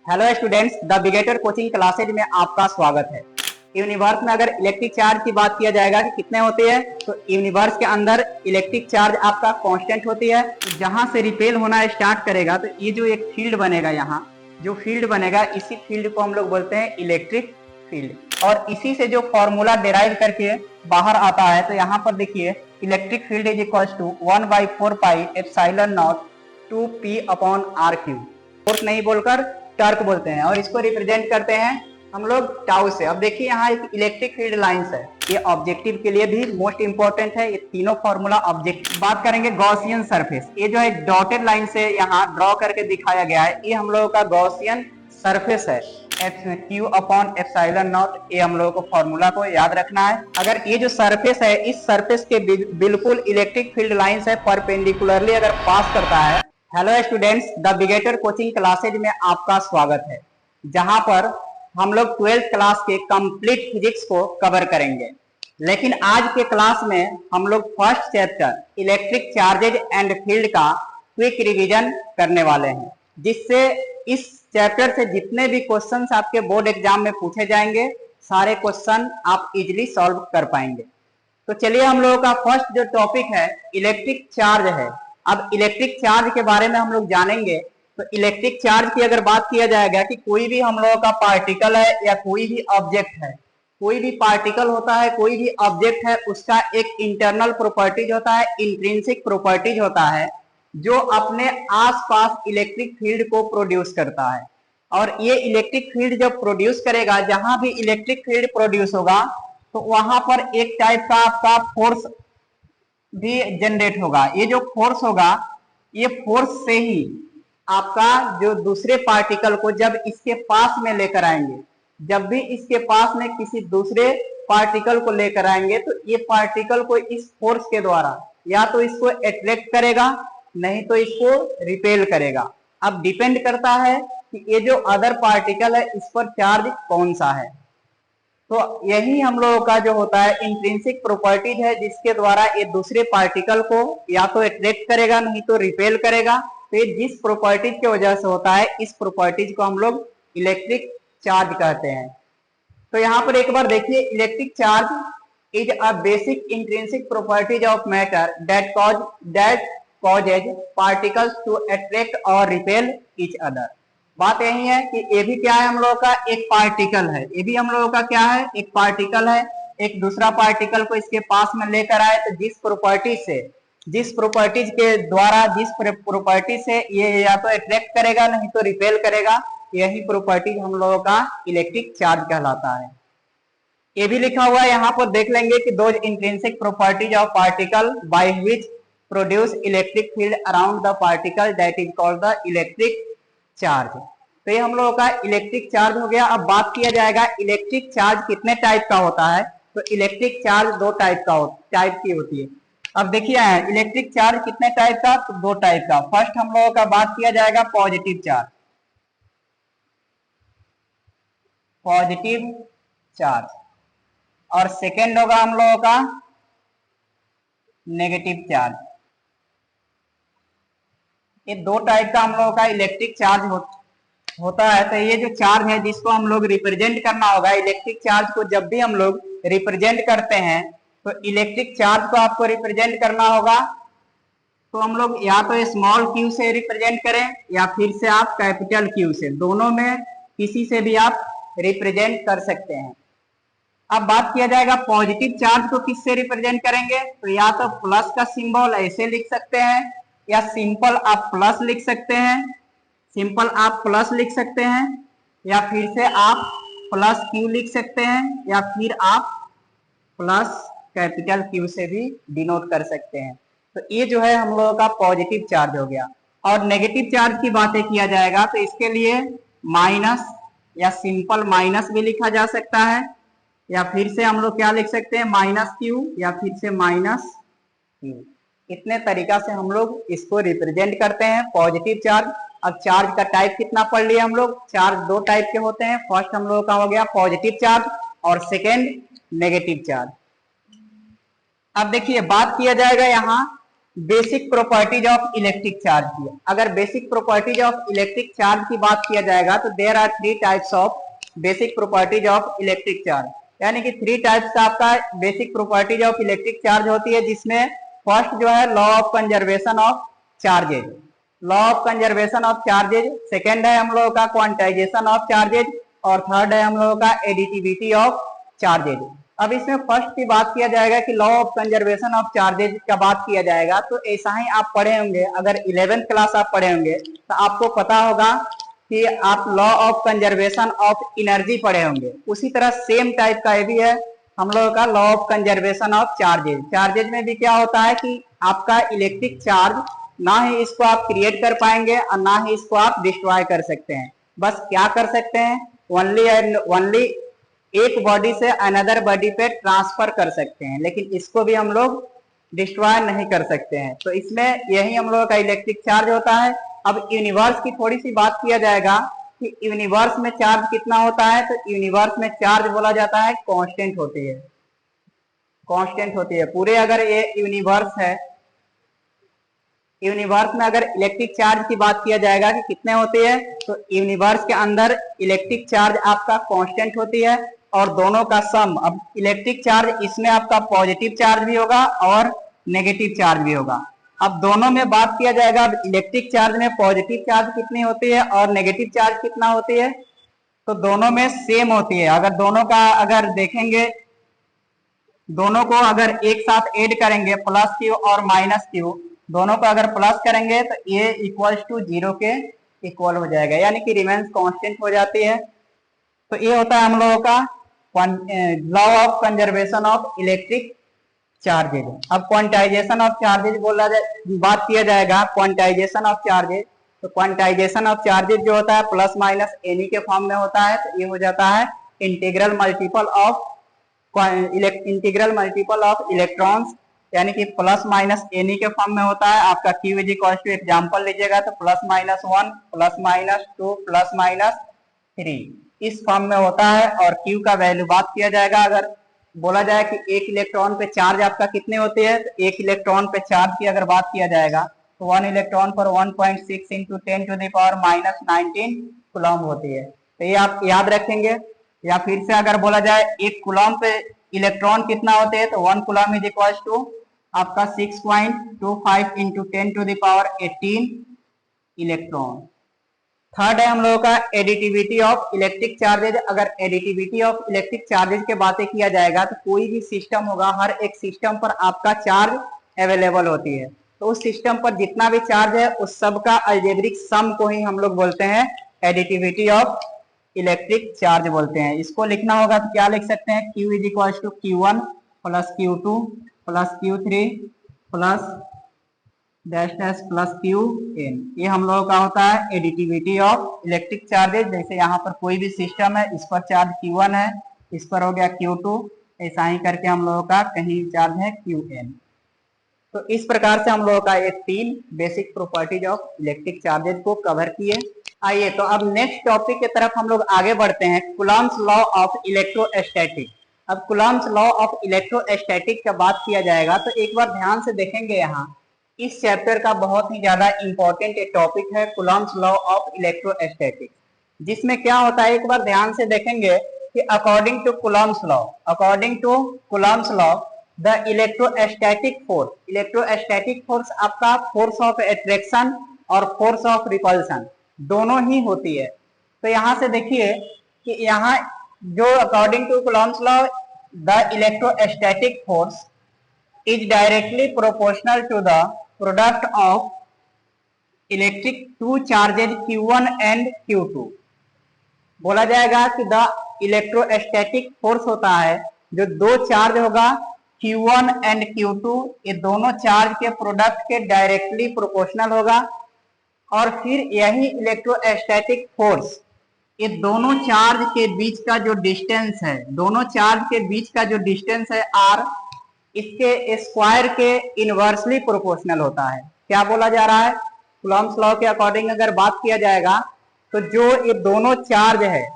Hello students, the बिगेटर coaching classes में आपका स्वागत है। यूनिवर्स में अगर इलेक्ट्रिक चार्ज की बात किया जाएगा कि कितने होते हैं, तो यूनिवर्स के अंदर इलेक्ट्रिक चार्ज आपका कांस्टेंट होती है। तो जहां से रिपेल होना स्टार्ट करेगा तो ये जो एक फील्ड बनेगा, यहाँ जो फील्ड बनेगा इसी फील्ड को हम लोग बोलते हैं इलेक्ट्रिक फील्ड। और इसी से जो फॉर्मूला डिराइव करके बाहर आता है, तो यहाँ पर देखिए electric field is equals to 1/4 pi epsilon not 2p upon r cube. Force नहीं बोलकर टर्क बोलते हैं और इसको रिप्रेजेंट करते हैं हम लोग टाउ से। अब देखिए यहाँ एक इलेक्ट्रिक फील्ड लाइंस है, ये ऑब्जेक्टिव के लिए भी मोस्ट इंपॉर्टेंट है। ये तीनों फॉर्मूला ऑब्जेक्टिव। बात करेंगे गॉसियन सरफेस, ये जो है डॉटेड लाइन से यहाँ ड्रॉ करके दिखाया गया है, ये हम लोगों का गॉसियन सरफेस है। क्यू अपॉन एप्सिलॉन नॉट, ये हम लोगों को फॉर्मूला को याद रखना है। अगर ये जो सरफेस है, इस सरफेस के बिल्कुल इलेक्ट्रिक फील्ड लाइंस है परपेंडिकुलरली अगर पास करता है। हेलो स्टूडेंट्स, द बिगेटर कोचिंग क्लासेज में आपका स्वागत है, जहां पर हम लोग 12th क्लास के कंप्लीट फिजिक्स को कवर करेंगे। लेकिन आज के क्लास में हम लोग first chapter electric charges and field का क्विक रिवीजन करने वाले हैं, जिससे इस चैप्टर से जितने भी क्वेश्चंस आपके बोर्ड एग्जाम में पूछे जाएंगे, सारे क्वेश्चन आप इजीली सॉल्व कर पाएंगे। तो चलिए, हम लोगों का फर्स्ट जो टॉपिक है इलेक्ट्रिक चार्ज है। अब इलेक्ट्रिक चार्ज के बारे में हम लोग जानेंगे। तो इलेक्ट्रिक चार्ज की अगर बात किया जाएगा कि कोई भी हम लोगों का पार्टिकल है या कोई भी ऑब्जेक्ट है, कोई भी पार्टिकल होता है, कोई भी ऑब्जेक्ट है, उसका एक इंटरनल प्रॉपर्टीज होता है, इंट्रिंसिक प्रॉपर्टीज होता है, जो अपने आसपास इलेक्ट्रिक फील्ड को प्रोड्यूस करता है। और ये इलेक्ट्रिक फील्ड जब प्रोड्यूस करेगा, जहां भी इलेक्ट्रिक फील्ड प्रोड्यूस होगा तो वहां पर एक टाइप का आपका फोर्स भी जनरेट होगा। ये जो फोर्स होगा, ये फोर्स से ही आपका जो दूसरे पार्टिकल को जब इसके पास में लेकर आएंगे, जब भी इसके पास में किसी दूसरे पार्टिकल को लेकर आएंगे, तो ये पार्टिकल को इस फोर्स के द्वारा या तो इसको अट्रैक्ट करेगा, नहीं तो इसको रिपेल करेगा। अब डिपेंड करता है कि ये जो अदर पार्टिकल है इस पर चार्ज कौन सा है। तो यही हम लोगों का जो होता है इंट्रिंसिक प्रॉपर्टीज है, जिसके द्वारा ये दूसरे पार्टिकल को या तो अट्रैक्ट करेगा, नहीं तो रिपेल करेगा। तो ये जिस प्रॉपर्टीज की वजह से होता है, इस प्रॉपर्टीज को हम लोग इलेक्ट्रिक चार्ज कहते हैं। तो यहाँ पर एक बार देखिए, electric charge is a basic intrinsic properties of matter that causes particles to attract और रिपेल ईच अदर। बात यही है कि ये भी क्या है, हम लोगों का एक पार्टिकल है। ये भी हम लोगों का क्या है, एक पार्टिकल है। एक दूसरा पार्टिकल को इसके पास में लेकर आए, तो जिस प्रॉपर्टीज के द्वारा, जिस प्रॉपर्टी से ये या तो अट्रैक्ट करेगा, नहीं तो रिपेल करेगा, यही प्रॉपर्टीज हम लोगों का इलेक्ट्रिक चार्ज कहलाता है। ये भी लिखा हुआ है, यहाँ पर देख लेंगे कि those intrinsic properties of particle by which produce electric field around the particle that is called the electric charge. तो ये हम लोगों का इलेक्ट्रिक चार्ज हो गया। अब बात किया जाएगा इलेक्ट्रिक चार्ज कितने टाइप का होता है। तो इलेक्ट्रिक चार्ज दो टाइप की होती है। अब देखिए इलेक्ट्रिक चार्ज कितने टाइप का, तो दो टाइप का। फर्स्ट हम लोगों का बात किया जाएगा पॉजिटिव चार्ज, और सेकेंड होगा हम लोगों का नेगेटिव चार्ज। ये दो टाइप का हम लोगों का इलेक्ट्रिक चार्ज होता है। तो ये जो चार्ज है, जिसको हम लोग रिप्रेजेंट करना होगा, इलेक्ट्रिक चार्ज को जब भी हम लोग रिप्रेजेंट करते हैं, तो इलेक्ट्रिक चार्ज को आपको रिप्रेजेंट करना होगा, तो हम लोग या तो स्मॉल क्यू से रिप्रेजेंट करें या फिर से आप कैपिटल क्यू से, दोनों में किसी से भी आप रिप्रेजेंट कर सकते हैं। अब बात किया जाएगा पॉजिटिव चार्ज को किससे रिप्रेजेंट करेंगे, तो या तो प्लस का सिंबल ऐसे लिख सकते हैं, या सिंपल आप प्लस लिख सकते हैं, या फिर से आप प्लस क्यू लिख सकते हैं, या फिर आप प्लस कैपिटल क्यू से भी डिनोट कर सकते हैं। तो ये जो है हम लोगों का पॉजिटिव चार्ज हो गया। और नेगेटिव चार्ज की बातें किया जाएगा, तो इसके लिए माइनस या सिंपल माइनस भी लिखा जा सकता है, या फिर से हम लोग क्या लिख सकते हैं, माइनस क्यू, या फिर से माइनस क्यू। इतने तरीका से हम लोग इसको रिप्रेजेंट करते हैं पॉजिटिव चार्ज। अब चार्ज का टाइप कितना पढ़ लिया हम लोग, चार्ज दो टाइप के होते हैं। फर्स्ट हम लोगों का हो गया पॉजिटिव चार्ज और सेकेंड नेगेटिव चार्ज। अब देखिए बात किया जाएगा यहाँ basic properties of electric charge की। अगर basic properties of electric charge की बात किया जाएगा तो there are 3 types of basic properties of electric charge, यानी कि 3 टाइप्स का आपका basic properties of electric charge होती है, जिसमें फर्स्ट जो है law of conservation of charges, law of conservation of charges, second है हम लोगों का क्वांटाइजेशन ऑफ चार्जेज, और थर्ड है हम लोगों का एडिटिविटी ऑफ चार्जेज। अब इसमें फर्स्ट की बात किया जाएगा कि law of conservation of charges का बात किया जाएगा तो ऐसा ही आप पढ़े होंगे, अगर 11th क्लास आप पढ़े होंगे तो आपको पता होगा कि आप law of conservation of energy पढ़े होंगे। उसी तरह सेम टाइप का ये भी है हम लोगों का law of conservation of charges. Charges में भी क्या होता है कि आपका इलेक्ट्रिक चार्ज ना ही इसको आप क्रिएट कर पाएंगे और ना ही इसको आप डिस्ट्रॉय कर सकते हैं। बस क्या कर सकते हैं, ओनली एंड ओनली एक बॉडी से अनदर बॉडी पे ट्रांसफर कर सकते हैं, लेकिन इसको भी हम लोग डिस्ट्रॉय नहीं कर सकते हैं। तो इसमें यही हम लोगों का इलेक्ट्रिक चार्ज होता है। अब यूनिवर्स की थोड़ी सी बात किया जाएगा कि यूनिवर्स में चार्ज कितना होता है, तो यूनिवर्स में चार्ज बोला जाता है कांस्टेंट होती है, कांस्टेंट होती है। पूरे अगर ये यूनिवर्स है, यूनिवर्स में अगर इलेक्ट्रिक चार्ज की बात किया जाएगा कि कितने होते हैं, तो यूनिवर्स के अंदर इलेक्ट्रिक चार्ज आपका कांस्टेंट होती है और दोनों का सम। अब इलेक्ट्रिक चार्ज इसमें आपका पॉजिटिव चार्ज भी होगा और नेगेटिव चार्ज भी होगा। अब दोनों में बात किया जाएगा, अब इलेक्ट्रिक चार्ज में पॉजिटिव चार्ज कितनी होती है और नेगेटिव चार्ज कितना होती है, तो दोनों में सेम होती है। अगर दोनों का अगर देखेंगे, दोनों को अगर एक साथ ऐड करेंगे प्लस क्यू और माइनस क्यू, दोनों को अगर प्लस करेंगे तो ये इक्वल्स टू 0 के इक्वल हो जाएगा, यानी कि रिमेंस कांस्टेंट हो जाती है। तो ये होता है हम लोगों का law of conservation of electric charges. अब क्वांटाइजेशन ऑफ चार्जेज बात किया जाएगा, क्वांटाइजेशन ऑफ चार्जेज। तो क्वांटाइजेशन ऑफ चार्जेज जो होता है प्लस माइनस एनी के फॉर्म में होता है, तो ये हो जाता है इंटीग्रल मल्टीपल ऑफ इलेक्ट्रॉन्स, यानी कि प्लस माइनस एनी के फॉर्म में होता है। आपका Q is equal to example लीजिएगा तो plus minus 1 plus minus 2 plus minus 3 इस फॉर्म में होता है। और Q का वैल्यू बात किया जाएगा, अगर बोला जाए कि एक इलेक्ट्रॉन पे चार्ज आपका कितने होते हैं, तो एक इलेक्ट्रॉन पे चार्ज की अगर बात किया जाएगा तो 1 इलेक्ट्रॉन पर 1.6 into 10 to the power minus 19 coulomb होती है। तो ये आप याद रखेंगे। या फिर से अगर बोला जाए एक कूलम पे इलेक्ट्रॉन कितना होते हैं, तो 1 कूलम इज इक्वल टू आपका 6.25 into 10 to the power 18 electron. Third है हम लोगों का एडिटिविटी ऑफ इलेक्ट्रिक चार्जेज। अगर एडिटिविटी ऑफ इलेक्ट्रिक चार्जेज के बातें किया जाएगा तो कोई भी सिस्टम होगा, हर एक सिस्टम पर आपका चार्ज अवेलेबल होती है, तो उस सिस्टम पर जितना भी चार्ज है उस सब का अलजेब्रिक सम को ही हम लोग बोलते हैं एडिटिविटी ऑफ इलेक्ट्रिक चार्ज बोलते हैं। इसको लिखना होगा तो क्या लिख सकते हैं, Q is equal to Q1 plus Q2 plus Q3 plus dash dash plus Qn। ये हम लोगों का होता है एडिटिविटी ऑफ इलेक्ट्रिक चार्जेज। जैसे यहाँ पर कोई भी सिस्टम है, इस पर चार्ज Q1 है, इस पर हो गया Q2, ऐसा ही करके हम लोगों का कहीं चार्ज है Qn। तो इस प्रकार से हम लोगों का ये 3 basic properties of electric charges को कवर किए। आइए तो अब नेक्स्ट टॉपिक की तरफ हम लोग आगे बढ़ते हैं, कूलम्ब्स लॉ ऑफ इलेक्ट्रोस्टैटिक। अब कूलम्ब्स लॉ ऑफ इलेक्ट्रोस्टैटिक का बात किया जाएगा तो एक बार ध्यान से देखेंगे, यहाँ इस चैप्टर का बहुत ही ज्यादा इंपॉर्टेंट एक टॉपिक है कूलम्ब्स लॉ ऑफ इलेक्ट्रोस्टैटिक, जिसमें क्या होता है एक बार ध्यान से देखेंगे कि according to Coulomb's law the electrostatic force आपका फोर्स ऑफ अट्रैक्शन और फोर्स ऑफ रिपल्सन दोनों ही होती है। तो यहाँ से देखिए कि यहाँ जो according to Coulomb's law the electrostatic force is directly proportional to the product of electric two charges Q1 and Q2। बोला जाएगा कि द इलेक्ट्रोस्टैटिक फोर्स होता है जो दो चार्ज होगा Q1 एंड Q2, ये दोनों चार्ज के प्रोडक्ट के डायरेक्टली प्रोपोर्शनल होगा। और फिर यही इलेक्ट्रोस्टैटिक फोर्स ये दोनों चार्ज के बीच का जो डिस्टेंस है, दोनों चार्ज के बीच का जो डिस्टेंस है r, इसके स्क्वायर के इनवर्सली प्रोपोर्शनल होता है। क्या बोला जा रहा है, कूलम्ब्स लॉ के अकॉर्डिंग अगर बात किया जाएगा तो जो ये दोनों चार्ज है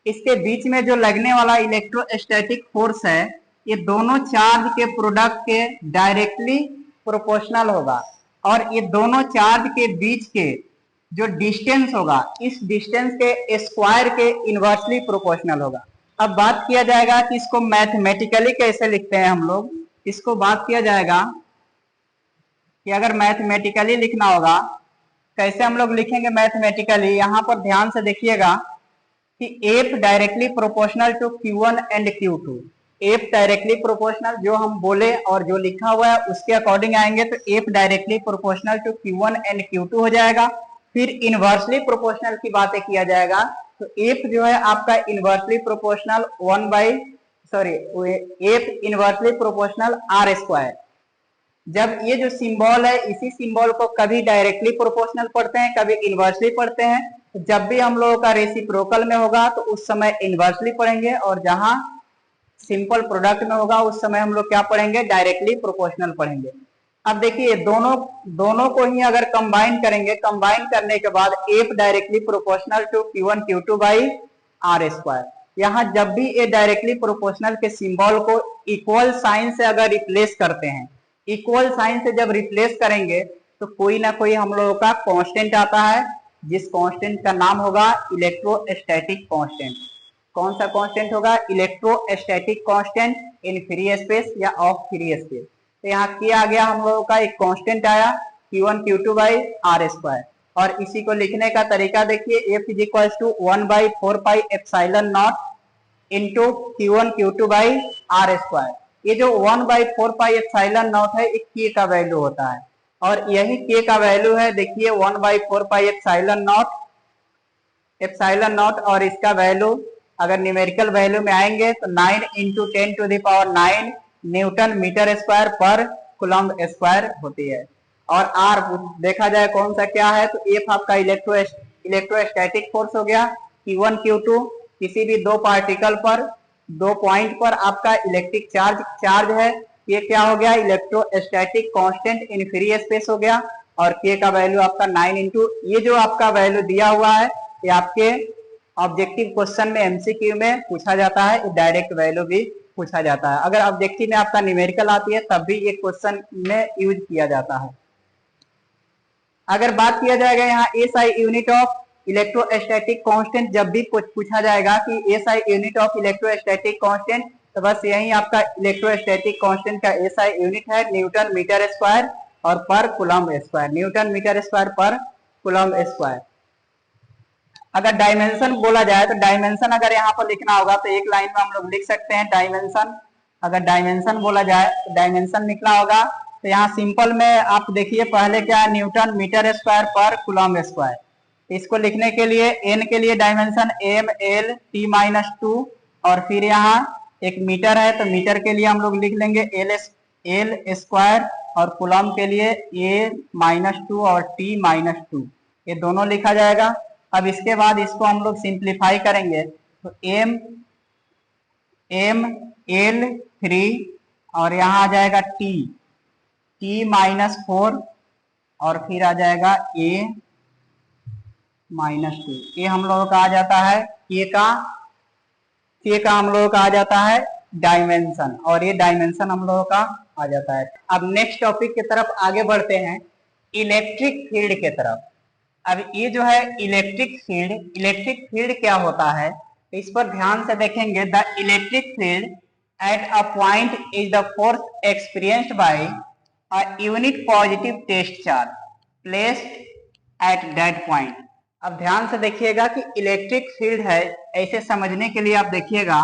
इसके बीच में जो लगने वाला इलेक्ट्रोस्टैटिक फोर्स है, ये दोनों चार्ज के प्रोडक्ट के डायरेक्टली प्रोपोर्शनल होगा, और ये दोनों चार्ज के बीच के जो डिस्टेंस होगा इस डिस्टेंस के स्क्वायर के इनवर्सली प्रोपोर्शनल होगा। अब बात किया जाएगा कि इसको मैथमेटिकली कैसे लिखते हैं हम लोग। इसको बात किया जाएगा कि अगर मैथमेटिकली लिखना होगा कैसे हम लोग लिखेंगे मैथमेटिकली। यहां पर ध्यान से देखिएगा कि F directly proportional to Q1 and Q2। F directly proportional जो हम बोले और जो लिखा हुआ है उसके अकॉर्डिंग आएंगे, तो F directly proportional to Q1 and Q2 हो जाएगा। फिर इनवर्सली प्रोपोर्शनल की बातें किया जाएगा, तो एफ जो है आपका inversely proportional F inversely proportional r square. जब ये जो सिंबल है इसी सिंबल को कभी डायरेक्टली प्रोपोर्शनल पढ़ते हैं, कभी इनवर्सली पढ़ते हैं। तो जब भी हम लोगों का रेसिप्रोकल में होगा तो उस समय इनवर्सली पढ़ेंगे, और जहां सिंपल प्रोडक्ट में होगा उस समय हम लोग क्या पढ़ेंगे, डायरेक्टली प्रोपोर्शनल पढ़ेंगे। अब देखिए दोनों को ही अगर कंबाइन करेंगे, कंबाइन करने के बाद F directly proportional to Q1 Q2 by are square. यहाँ जब भी ये डायरेक्टली प्रोपोर्शनल के सिंबल को इक्वल साइन से अगर रिप्लेस करते हैं, इक्वल साइन से जब रिप्लेस करेंगे तो कोई ना कोई हम लोगों का कांस्टेंट आता है, जिस कांस्टेंट का नाम होगा इलेक्ट्रोस्टैटिक कांस्टेंट। कौन सा कांस्टेंट होगा, electrostatic constant in free space या ऑफ फ्री स्पेस। तो यहाँ किया गया हम लोगों का एक कांस्टेंट आया Q1 Q2 by are square, और इसी को लिखने का तरीका देखिए, F is equal to 1/4 pi epsilon not into Q1 Q2 by are square. ये जो 1/4 पाई एप्सिलॉन नॉट है एक के का वैल्यू होता है, और यही के का वैल्यू है। देखिए 1/4 पाई एप्सिलॉन नॉट, और इसका वैल्यू अगर न्यूमेरिकल वैल्यू में आएंगे तो 9 into 10 to the power 9 newton metre square per coulomb square होती है। और आर देखा जाए कौन सा क्या है, तो एफ आपका इलेक्ट्रोस्टैटिक फोर्स हो गया। Q1 Q2 किसी भी दो पार्टिकल पर, दो पॉइंट पर आपका इलेक्ट्रिक चार्ज है, ये क्या हो गया, electrostatic constant in free space हो गया। और के का वैल्यू आपका 9 इंटू, ये जो आपका वैल्यू दिया हुआ है ये आपके ऑब्जेक्टिव क्वेश्चन में एमसीक्यू में पूछा जाता है, डायरेक्ट वैल्यू भी पूछा जाता है। अगर ऑब्जेक्टिव में आपका न्यूमेरिकल आती है तब भी ये क्वेश्चन में यूज किया जाता है। अगर बात किया जाएगा यहाँ SI unit of electrostatic constant, जब भी कुछ पूछा जाएगा कि SI unit of electrostatic constant, तो बस यही आपका इलेक्ट्रोस्टैटिक कांस्टेंट का एसआई यूनिट है न्यूटन मीटर स्क्वायर और per coulomb square, newton metre square per coulomb square. अगर डायमेंशन बोला जाए तो डायमेंशन अगर यहाँ पर लिखना होगा तो एक लाइन में हम लोग लिख सकते हैं डायमेंशन। अगर डायमेंशन बोला जाए तो डायमेंशन निकला होगा, तो यहाँ सिंपल में आप देखिए पहले क्या है, newton metre square per coulomb square. इसको लिखने के लिए एन के लिए dimension M L T minus 2, और फिर यहाँ एक मीटर है तो मीटर के लिए हम लोग लिख लेंगे एल स्क्वायर, और कूलम्ब के लिए ए -2 और टी -2, ये दोनों लिखा जाएगा। अब इसके बाद इसको हम लोग सिंप्लीफाई करेंगे तो एम एल 3 और यहाँ आ जाएगा टी -4 और फिर आ जाएगा ए -2। ये हम लोगों का आ जाता है के का हम लोगों का आ जाता है डायमेंशन, और ये डायमेंशन हम लोगों का आ जाता है। अब नेक्स्ट टॉपिक की तरफ आगे बढ़ते हैं, इलेक्ट्रिक फील्ड के तरफ। अब ये जो है इलेक्ट्रिक फील्ड क्या होता है, तो इस पर ध्यान से देखेंगे। The electric field at a point is the force experienced by a unit positive test charge placed at that point. अब ध्यान से देखिएगा कि इलेक्ट्रिक फील्ड है, ऐसे समझने के लिए आप देखिएगा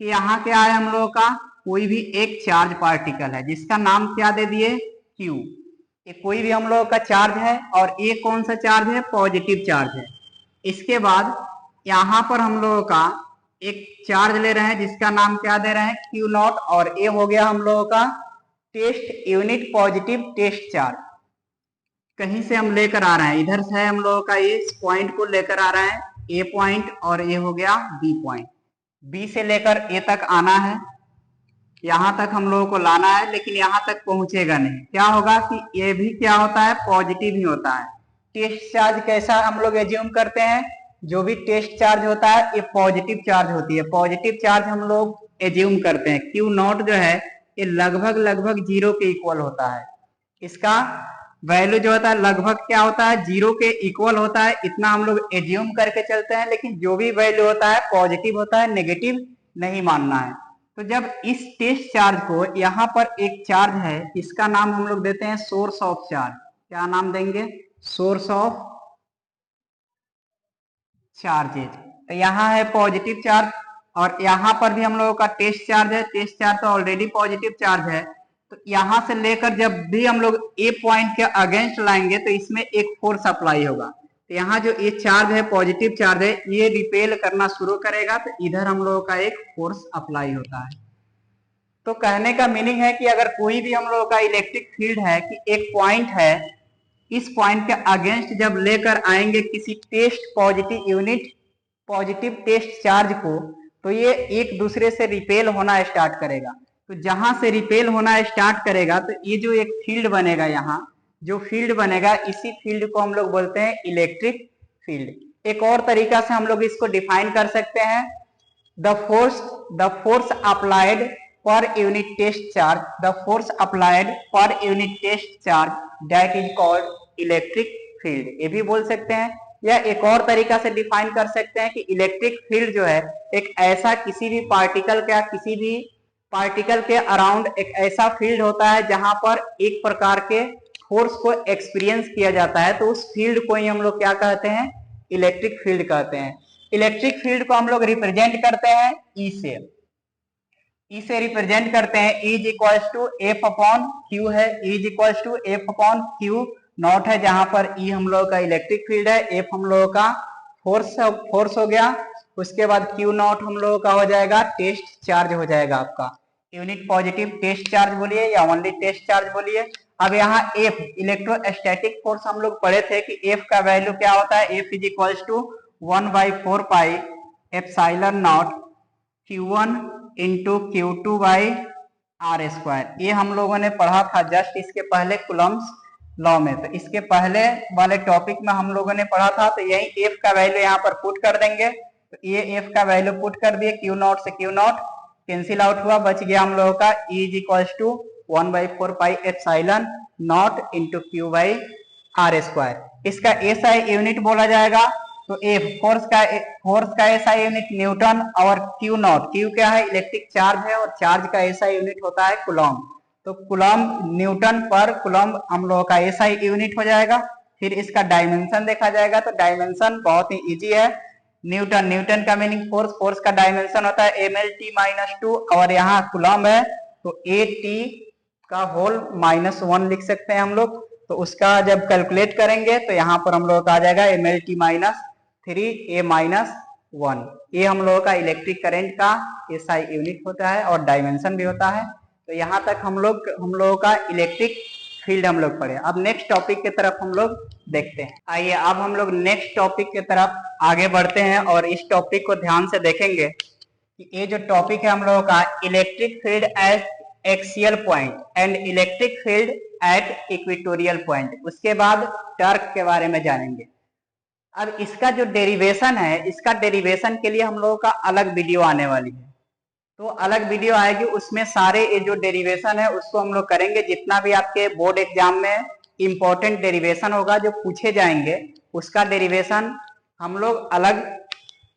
कि यहाँ क्या है, हम लोगों का कोई भी एक चार्ज पार्टिकल है जिसका नाम क्या दे दिए, Q। ये कोई भी हम लोगों का चार्ज है, और ये कौन सा चार्ज है, पॉजिटिव चार्ज है। इसके बाद यहाँ पर हम लोगों का एक चार्ज ले रहे हैं जिसका नाम क्या दे रहे हैं, Q0, और ये हो गया हम लोगों का test unit positive test charge. कहीं से हम लेकर आ रहे हैं, इधर से हम लोगों का इस पॉइंट को लेकर आ रहे हैं ए पॉइंट, और ये हो गया बी पॉइंट। बी से लेकर ए तक आना है, यहां तक हम लोगों को लाना है, लेकिन यहां तक पहुंचेगा नहीं। क्या होगा कि ये भी क्या होता है, पॉजिटिव ही होता है। टेस्ट चार्ज कैसा हम लोग एज्यूम करते हैं, जो भी टेस्ट चार्ज होता है ये पॉजिटिव चार्ज होती है, पॉजिटिव चार्ज हम लोग एज्यूम करते हैं। Q0 जो है ये लगभग 0 के इक्वल होता है। इसका वैल्यू जो होता है लगभग क्या होता है, 0 के इक्वल होता है, इतना हम लोग एज्यूम करके चलते हैं। लेकिन जो भी वैल्यू होता है पॉजिटिव होता है, नेगेटिव नहीं मानना है। तो जब इस टेस्ट चार्ज को, यहाँ पर एक चार्ज है, इसका नाम हम लोग देते हैं सोर्स ऑफ चार्ज। क्या नाम देंगे? Source of charges. तो यहाँ है पॉजिटिव चार्ज और यहाँ पर भी हम लोगों का टेस्ट चार्ज है। टेस्ट चार्ज तो ऑलरेडी पॉजिटिव चार्ज है। तो यहाँ से लेकर जब भी हम लोग ए पॉइंट के अगेंस्ट लाएंगे तो इसमें एक फोर्स अप्लाई होगा। तो यहाँ जो ये चार्ज है, पॉजिटिव चार्ज है, ये रिपेल करना शुरू करेगा तो इधर हम लोगों का एक फोर्स अप्लाई होता है। तो कहने का मीनिंग है कि अगर कोई भी हम लोगों का इलेक्ट्रिक फील्ड है कि एक पॉइंट है, इस पॉइंट के अगेंस्ट जब लेकर आएंगे किसी test positive unit, positive test charge को, तो ये एक दूसरे से रिपेल होना स्टार्ट करेगा। तो जहां से रिपेल होना स्टार्ट करेगा तो ये जो एक फील्ड बनेगा, यहाँ जो फील्ड बनेगा, इसी फील्ड को हम लोग बोलते हैं इलेक्ट्रिक फील्ड। एक और तरीका से हम लोग इसको डिफाइन कर सकते हैं, the force applied per unit test charge, the force applied per unit test charge that is called electric field, ये भी बोल सकते हैं। या एक और तरीका से डिफाइन कर सकते हैं कि इलेक्ट्रिक फील्ड जो है एक ऐसा किसी भी पार्टिकल का, किसी भी पार्टिकल के अराउंड एक ऐसा फील्ड होता है जहां पर एक प्रकार के फोर्स को एक्सपीरियंस किया जाता है। तो उस फील्ड को ही हम लोग क्या कहते हैं? इलेक्ट्रिक फील्ड कहते हैं। इलेक्ट्रिक फील्ड को हम लोग रिप्रेजेंट करते हैं ई से। ई से रिप्रेजेंट करते हैं, E is equals to F upon Q है। E is equals to F upon Q not है, जहां पर E हम लोगों का इलेक्ट्रिक फील्ड है, एफ हम लोगों का फोर्स हो गया। उसके बाद क्यू नॉट हम लोगों का हो जाएगा टेस्ट चार्ज हो जाएगा आपका। यूनिट पॉजिटिव टेस्ट चार्ज बोलिए या ओनली टेस्ट चार्ज बोलिए। अब यहाँ F इलेक्ट्रोस्टैटिक फोर्स हम लोग पढ़े थे कि F का वैल्यू क्या होता है, F is equals to 1/4 pi epsilon not Q1 into Q2 by are square. ये हम लोगों ने पढ़ा था जस्ट इसके पहले कूलम्ब्स लॉ में। तो इसके पहले वाले टॉपिक में हम लोगों ने पढ़ा था। तो यही F का वैल्यू यहाँ पर पुट कर देंगे। तो ये F का वैल्यू पुट कर दिए, Q नॉट से Q नॉट कैंसिल आउट हुआ, बच गया हम लोगों का E is equals to 1/4 pi epsilon not into Q by are square. इसका SI यूनिट बोला जाएगा। तो F फोर्स का SI यूनिट न्यूटन और Q नॉट, Q क्या है? इलेक्ट्रिक चार्ज है और चार्ज का SI यूनिट होता है कूलम्ब। तो कूलम्ब न्यूटन पर कूलम्ब हम लोगों का SI यूनिट हो जाएगा। फिर इसका डायमेंशन देखा जाएगा। तो डायमेंशन बहुत ही इजी है, न्यूटन का मीनिंग फोर्स का डायमेंशन होता है mlt-2 और यहाँ कूलम्ब है तो AT का होल -1 लिख सकते हैं हम लोग। तो उसका जब कैलकुलेट करेंगे तो यहाँ पर हम लोग का आ जाएगा mlt-3 A-1। ये हम लोगों का इलेक्ट्रिक करंट का SI यूनिट होता है और डायमेंशन भी होता है। तो यहाँ तक हम लोगों का इलेक्ट्रिक फील्ड हम लोग पढ़े। अब नेक्स्ट टॉपिक की तरफ हम लोग देखते हैं। आइए अब हम लोग नेक्स्ट टॉपिक की तरफ आगे बढ़ते हैं और इस टॉपिक को ध्यान से देखेंगे कि ये जो टॉपिक है हम लोगों का electric field eight axial point and electric field at equatorial point. उसके बाद टर्क के बारे में जानेंगे। अब इसका जो डेरिवेशन है, इसका डेरिवेशन के लिए हम लोगों का अलग वीडियो आने वाली है। तो अलग वीडियो आएगी, उसमें सारे ये जो डेरिवेशन है उसको हम लोग करेंगे। जितना भी आपके बोर्ड एग्जाम में इंपॉर्टेंट डेरिवेशन होगा जो पूछे जाएंगे, उसका डेरिवेशन हम लोग अलग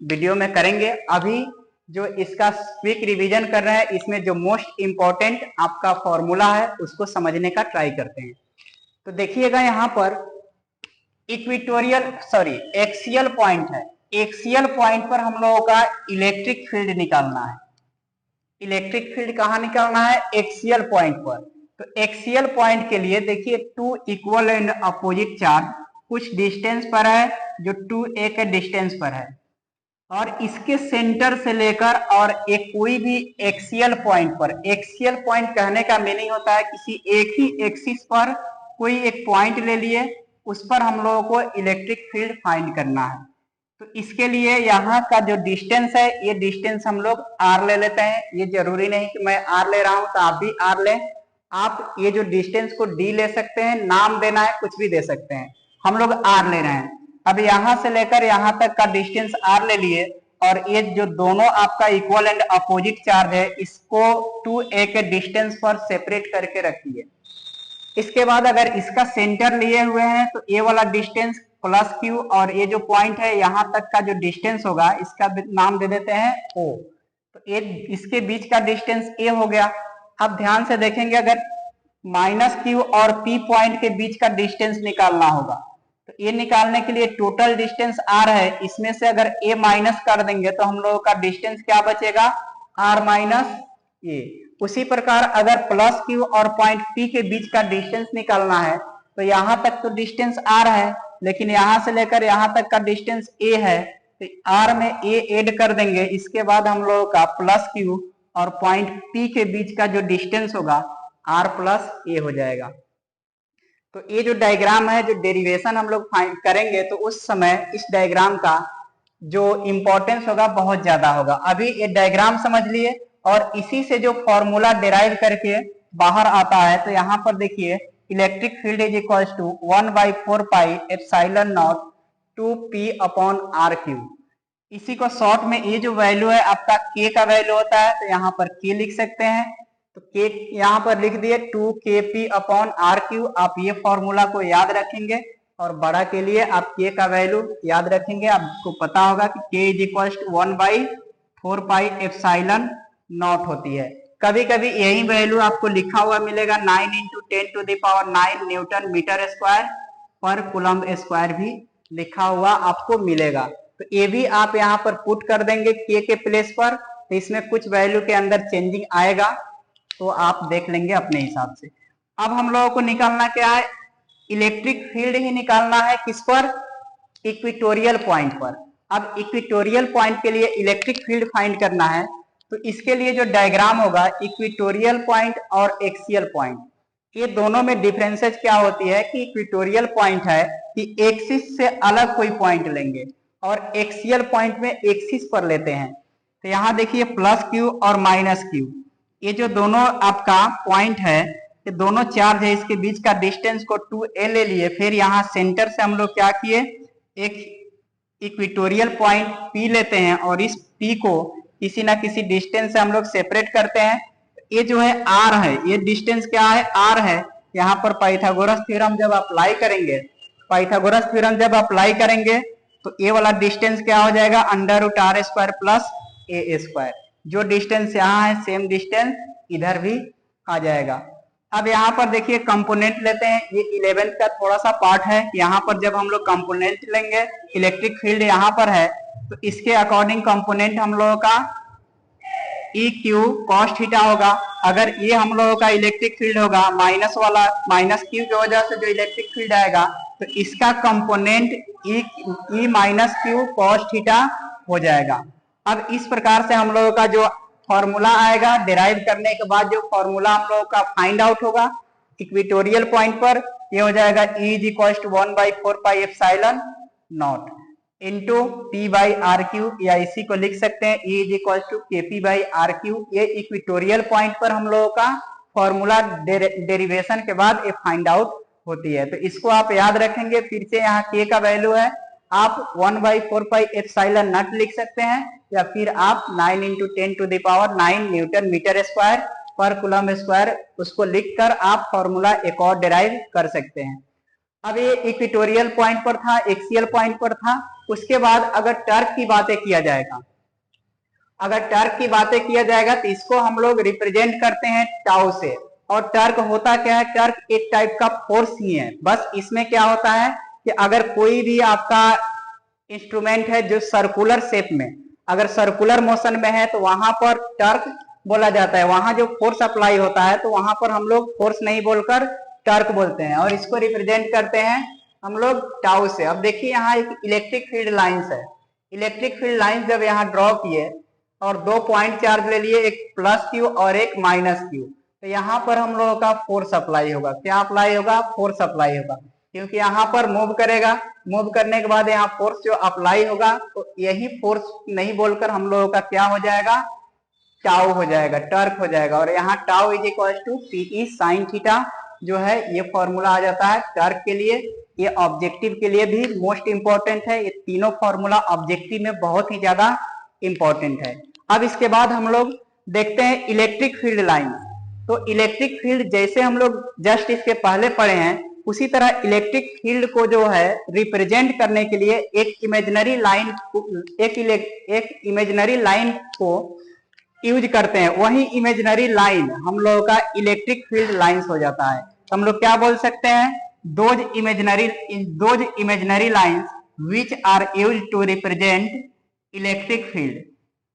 वीडियो में करेंगे। अभी जो इसका क्विक रिवीजन कर रहे हैं, इसमें जो मोस्ट इंपॉर्टेंट आपका फॉर्मूला है उसको समझने का ट्राई करते हैं। तो देखिएगा यहाँ पर एक्सियल पॉइंट है। एक्सियल पॉइंट पर हम लोगों का इलेक्ट्रिक फील्ड निकालना है। इलेक्ट्रिक फील्ड कहाँ निकालना है? एक्सियल पॉइंट पर। तो एक्सियल पॉइंट के लिए देखिए, 2 इक्वल एंड अपोजिट चार्ज कुछ डिस्टेंस पर है, जो 2a के डिस्टेंस पर है, और इसके सेंटर से लेकर और एक कोई भी एक्सियल पॉइंट पर, एक्सियल पॉइंट कहने का मीनिंग होता है किसी एक ही एक्सिस पर कोई एक पॉइंट ले लिए, उस पर हम लोगों को इलेक्ट्रिक फील्ड फाइंड करना है। तो इसके लिए यहाँ का जो डिस्टेंस है, ये डिस्टेंस हम लोग r ले लेते हैं। ये जरूरी नहीं कि मैं r ले रहा हूं तो आप भी r लें। आप ये जो डिस्टेंस को d ले सकते हैं, नाम देना है कुछ भी दे सकते हैं, हम लोग r ले रहे हैं। अब यहां से लेकर यहां तक का डिस्टेंस r ले लिए, और ये जो दोनों आपका इक्वल एंड अपोजिट चार्ज है, इसको 2a के डिस्टेंस पर सेपरेट करके रखिए। इसके बाद अगर इसका सेंटर लिए हुए हैं तो ये वाला डिस्टेंस प्लस क्यू और ये जो पॉइंट है यहाँ तक का जो डिस्टेंस होगा इसका नाम दे देते हैं ओ। तो ये इसके बीच का डिस्टेंस ए हो गया। अब ध्यान से देखेंगे, अगर माइनस क्यू और पी पॉइंट के बीच का डिस्टेंस निकालना होगा तो ये निकालने के लिए टोटल डिस्टेंस आर है, इसमें से अगर ए माइनस कर देंगे तो हम लोगों का डिस्टेंस क्या बचेगा, आर माइनस ए। उसी प्रकार अगर प्लस क्यू और पॉइंट पी के बीच का डिस्टेंस निकालना है तो यहां तक तो डिस्टेंस आर है, लेकिन यहां से लेकर यहां तक का डिस्टेंस ए है, तो आर में ए ऐड कर देंगे। इसके बाद हम लोगों का प्लस क्यू और पॉइंट पी के बीच का जो डिस्टेंस होगा आर प्लस ए हो जाएगा। तो ये जो डायग्राम है, जो डेरिवेशन हम लोग फाइंड करेंगे तो उस समय इस डायग्राम का जो इंपॉर्टेंस होगा बहुत ज्यादा होगा। अभी ये डायग्राम समझ लिए और इसी से जो फॉर्मूला डिराइव करके बाहर आता है, तो यहाँ पर देखिए electric field is equals to 1/4 pi epsilon not 2p upon R cube. इसी को शॉर्ट में ये जो वैल्यू है आपका k का वैल्यू होता है, तो यहाँ पर k लिख सकते हैं। तो k यहाँ पर लिख दिए 2kp अपॉन आर क्यूब। आप ये फॉर्मूला को याद रखेंगे और बड़ा के लिए आप k का वैल्यू याद रखेंगे। आपको पता होगा कि k is equals to 1/4 pi epsilon not होती है। कभी कभी यही वैल्यू आपको लिखा हुआ मिलेगा 9 × 10⁹ Newton metre square per coulomb square भी लिखा हुआ आपको मिलेगा। तो ये भी आप यहाँ पर पुट कर देंगे k के प्लेस पर, तो इसमें कुछ वैल्यू के अंदर चेंजिंग आएगा तो आप देख लेंगे अपने हिसाब से। अब हम लोगों को निकालना क्या है, इलेक्ट्रिक फील्ड ही निकालना है। किस पर, इक्वेटोरियल पॉइंट पर। अब इक्वेटोरियल पॉइंट के लिए इलेक्ट्रिक फील्ड फाइंड करना है, तो इसके लिए जो डायग्राम होगा इक्वेटोरियल पॉइंट और एक्सियल पॉइंट, ये दोनों में डिफरेंसेस क्या होती है कि इक्वेटोरियल पॉइंट है कि एक्सिस से अलग कोई पॉइंट लेंगे और एक्सियल पॉइंट में एक्सिस पर लेते हैं। तो यहाँ देखिए प्लस क्यू और माइनस क्यू, ये जो दोनों आपका पॉइंट है, ये दोनों चार्ज है, इसके बीच का डिस्टेंस को 2a ले लिए। फिर यहाँ सेंटर से हम लोग क्या किए, एक इक्वेटोरियल पॉइंट P लेते हैं और इस P को किसी ना किसी डिस्टेंस से हम लोग सेपरेट करते हैं। ये जो है R है, ये डिस्टेंस क्या है, R है। यहाँ पर पाइथागोरस थ्योरम जब अप्लाई करेंगे, पाइथागोरस थ्योरम जब अप्लाई करेंगे तो ये वाला डिस्टेंस क्या हो जाएगा, √r² प्लस a²। जो डिस्टेंस यहाँ है सेम डिस्टेंस इधर भी आ जाएगा। अब यहाँ पर देखिए कंपोनेंट लेते हैं, ये 11th का थोड़ा सा पार्ट है। यहाँ पर जब हम लोग कंपोनेंट लेंगे, इलेक्ट्रिक फील्ड यहाँ पर है तो इसके अकॉर्डिंग कंपोनेंट हम लोगों का EQ cos थीटा होगा। अगर ये हम लोगों का इलेक्ट्रिक फील्ड होगा, माइनस वाला माइनस क्यू की वजह से जो इलेक्ट्रिक फील्ड आएगा, तो इसका component E minus Q cos theta हो जाएगा। अब इस प्रकार से हम लोगों का जो फॉर्मूला आएगा, डिराइव करने के बाद जो फॉर्मूला हम लोगों का फाइंड आउट होगा इक्वेटोरियल पॉइंट पर, ये हो जाएगा E is equals to 1/4 pi epsilon not into p/r³, या इसी को लिख सकते हैं E is equals to kp/r³। ये इक्वेटोरियल पॉइंट पर हम लोगों का फॉर्मूला डेरिवेशन के बाद ये फाइंड आउट होती है। तो इसको आप याद रखेंगे। फिर से यहाँ k का वैल्यू है, आप 1/4 पाई एप्सिलॉन नॉट लिख सकते हैं, या फिर आप 9 × 10⁹ Newton metre square per coulomb square, उसको लिखकर आप फॉर्मूला एक और डिराइव कर सकते हैं। अब ये इक्वेटोरियल पॉइंट पर था, एक्सियल पॉइंट पर था। उसके बाद अगर टर्क की बातें किया जाएगा, अगर टर्क की बातें किया जाएगा तो इसको हम लोग रिप्रेजेंट करते हैं टाउ से। और टर्क होता क्या है, टर्क एक टाइप का फोर्स ही है। बस इसमें क्या होता है कि अगर कोई भी आपका इंस्ट्रूमेंट है जो सर्कुलर शेप में, अगर सर्कुलर मोशन में है तो वहां पर टर्क बोला जाता है। वहां जो फोर्स अप्लाई होता है तो वहां पर हम लोग फोर्स नहीं बोलकर टर्क बोलते हैं, और इसको रिप्रेजेंट करते हैं हम लोग टाउ से। अब देखिए यहाँ एक इलेक्ट्रिक फील्ड लाइंस है। इलेक्ट्रिक फील्ड लाइंस जब यहाँ ड्रॉ किए और दो पॉइंट चार्ज ले लिए, एक प्लस क्यू और एक माइनस क्यू, तो यहाँ पर हम लोगों का फोर्स अप्लाई होगा। क्या अप्लाई होगा, फोर्स अप्लाई होगा, क्योंकि यहाँ पर मूव करेगा। मूव करने के बाद यहाँ फोर्स जो अप्लाई होगा, तो यही फोर्स नहीं बोलकर हम लोगों का क्या हो जाएगा, टाउ हो जाएगा, टर्क हो जाएगा। और यहाँ tau is equal to PE sin theta जो है, ये फॉर्मूला आ जाता है टर्क के लिए। ये ऑब्जेक्टिव के लिए भी मोस्ट इंपॉर्टेंट है। ये तीनों फॉर्मूला ऑब्जेक्टिव में बहुत ही ज्यादा इंपॉर्टेंट है। अब इसके बाद हम लोग देखते हैं इलेक्ट्रिक फील्ड लाइन। तो इलेक्ट्रिक फील्ड जैसे हम लोग जस्ट इसके पहले पढ़े हैं, उसी तरह इलेक्ट्रिक फील्ड को जो है रिप्रेजेंट करने के लिए एक इमेजिनरी लाइन को यूज करते हैं। वही इमेजिनरी लाइन हम लोगों का इलेक्ट्रिक फील्ड लाइंस हो जाता है। तो हम लोग क्या बोल सकते हैं, those imaginary lines which are use to represent electric field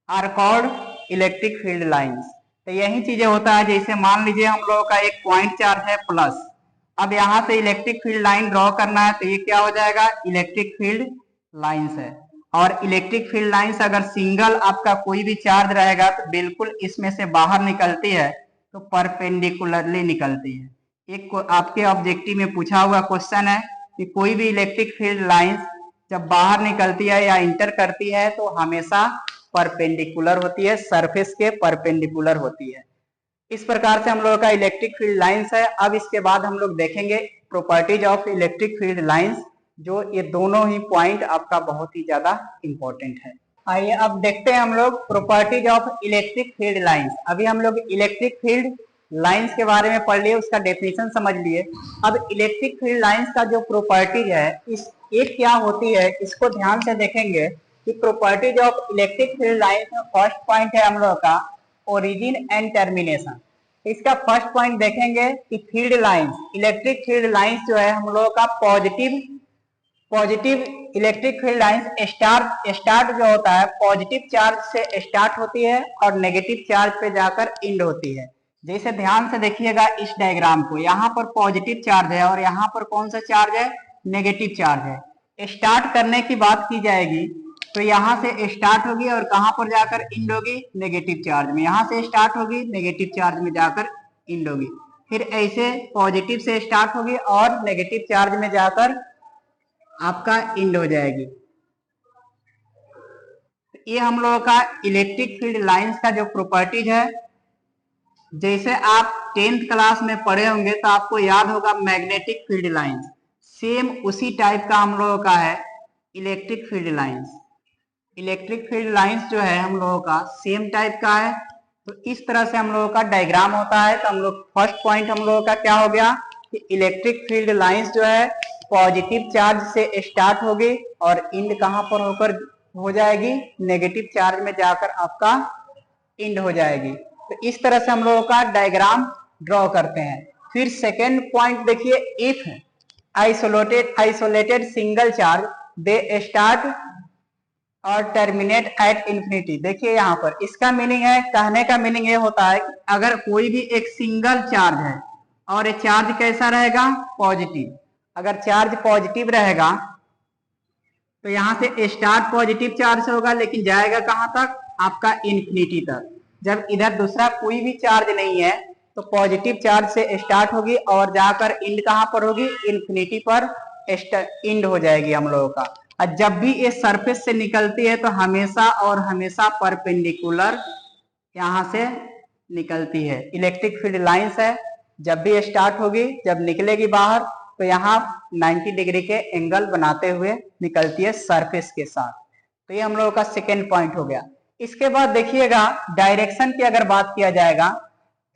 are called electric field lines. तो यही चीजें होता है, जैसे मान लीजिए हम लोगों का एक पॉइंट चार्ज है प्लस, अब यहाँ से इलेक्ट्रिक फील्ड लाइन ड्रॉ करना है, तो ये क्या हो जाएगा, इलेक्ट्रिक फील्ड लाइंस है। और इलेक्ट्रिक फील्ड लाइंस अगर सिंगल आपका कोई भी चार्ज रहेगा तो बिल्कुल इसमें से बाहर निकलती है, तो परपेंडिकुलरली निकलती है। एक आपके ऑब्जेक्टिव में पूछा हुआ क्वेश्चन है कि कोई भी इलेक्ट्रिक फील्ड लाइंस जब बाहर निकलती है या इंटर करती है तो हमेशा परपेंडिकुलर होती है, सरफेस के परपेंडिकुलर होती है। इस प्रकार से हम लोगों का इलेक्ट्रिक फील्ड लाइंस है। अब इसके बाद हम लोग देखेंगे properties of electric field lines, जो ये दोनों ही पॉइंट आपका बहुत ही ज्यादा इंपॉर्टेंट है। आइए अब देखते हैं हम लोग properties of electric field lines. अभी हम लोग इलेक्ट्रिक फील्ड लाइंस के बारे में पढ़ लिए, उसका डेफिनेशन समझ लिए। अब इलेक्ट्रिक फील्ड लाइंस का जो प्रॉपर्टीज है, इस एक क्या होती है, इसको ध्यान से देखेंगे कि properties of electric field lines में फर्स्ट पॉइंट है हम लोग का ओरिजिन एंड टर्मिनेशन। इसका फर्स्ट पॉइंट देखेंगे कि field lines, electric field lines जो है हम लोगों का positive electric field lines start जो होता है पॉजिटिव चार्ज से स्टार्ट होती है और नेगेटिव चार्ज पे जाकर एंड होती है। जैसे ध्यान से देखिएगा इस डायग्राम को, यहाँ पर पॉजिटिव चार्ज है और यहाँ पर कौन सा चार्ज है, नेगेटिव चार्ज है। स्टार्ट करने की बात की जाएगी तो यहाँ से स्टार्ट होगी और कहां पर जाकर एंड होगी, नेगेटिव चार्ज में। यहाँ से स्टार्ट होगी, नेगेटिव चार्ज में जाकर एंड होगी। फिर ऐसे पॉजिटिव से स्टार्ट होगी और नेगेटिव चार्ज में जाकर आपका एंड हो जाएगी। ये हम लोगों का इलेक्ट्रिक फील्ड लाइंस का जो प्रॉपर्टीज है, जैसे आप 10th क्लास में पढ़े होंगे तो आपको याद होगा मैग्नेटिक फील्ड लाइंस, सेम उसी टाइप का हम लोगों का है electric field lines. Electric field lines जो है हम लोगों का सेम टाइप का है। तो इस तरह से हम लोगों का डायग्राम होता है। तो हम लोग फर्स्ट पॉइंट हम लोगों का क्या हो गया कि इलेक्ट्रिक फील्ड लाइंस जो है पॉजिटिव चार्ज से स्टार्ट होगी और एंड कहां पर होकर हो जाएगी, नेगेटिव चार्ज में जाकर आपका एंड हो जाएगी। तो इस तरह से हम लोगों का डायग्राम ड्रॉ करते हैं। फिर सेकेंड पॉइंट देखिए, if isolated single charge they start और टर्मिनेट एट इंफिनिटी। देखिए यहाँ पर इसका मीनिंग है, कहने का मीनिंग ये होता है कि अगर कोई भी एक सिंगल चार्ज है और ये चार्ज कैसा रहेगा, पॉजिटिव। अगर चार्ज पॉजिटिव रहेगा तो यहाँ से स्टार्ट पॉजिटिव चार्ज से होगा, लेकिन जाएगा कहाँ तक, आपका इंफिनिटी तक। जब इधर दूसरा कोई भी चार्ज नहीं है तो पॉजिटिव चार्ज से स्टार्ट होगी और जाकर एंड कहाँ पर होगी, इंफिनिटी पर एंड हो जाएगी हम लोगों का। और जब भी ये सरफेस से निकलती है तो हमेशा और हमेशा परपेंडिकुलर यहाँ से निकलती है। इलेक्ट्रिक फील्ड लाइंस है, जब भी स्टार्ट होगी, जब निकलेगी बाहर तो यहाँ 90 डिग्री के एंगल बनाते हुए निकलती है सरफेस के साथ। तो ये हम लोगों का सेकेंड पॉइंट हो गया। इसके बाद देखिएगा डायरेक्शन की अगर बात किया जाएगा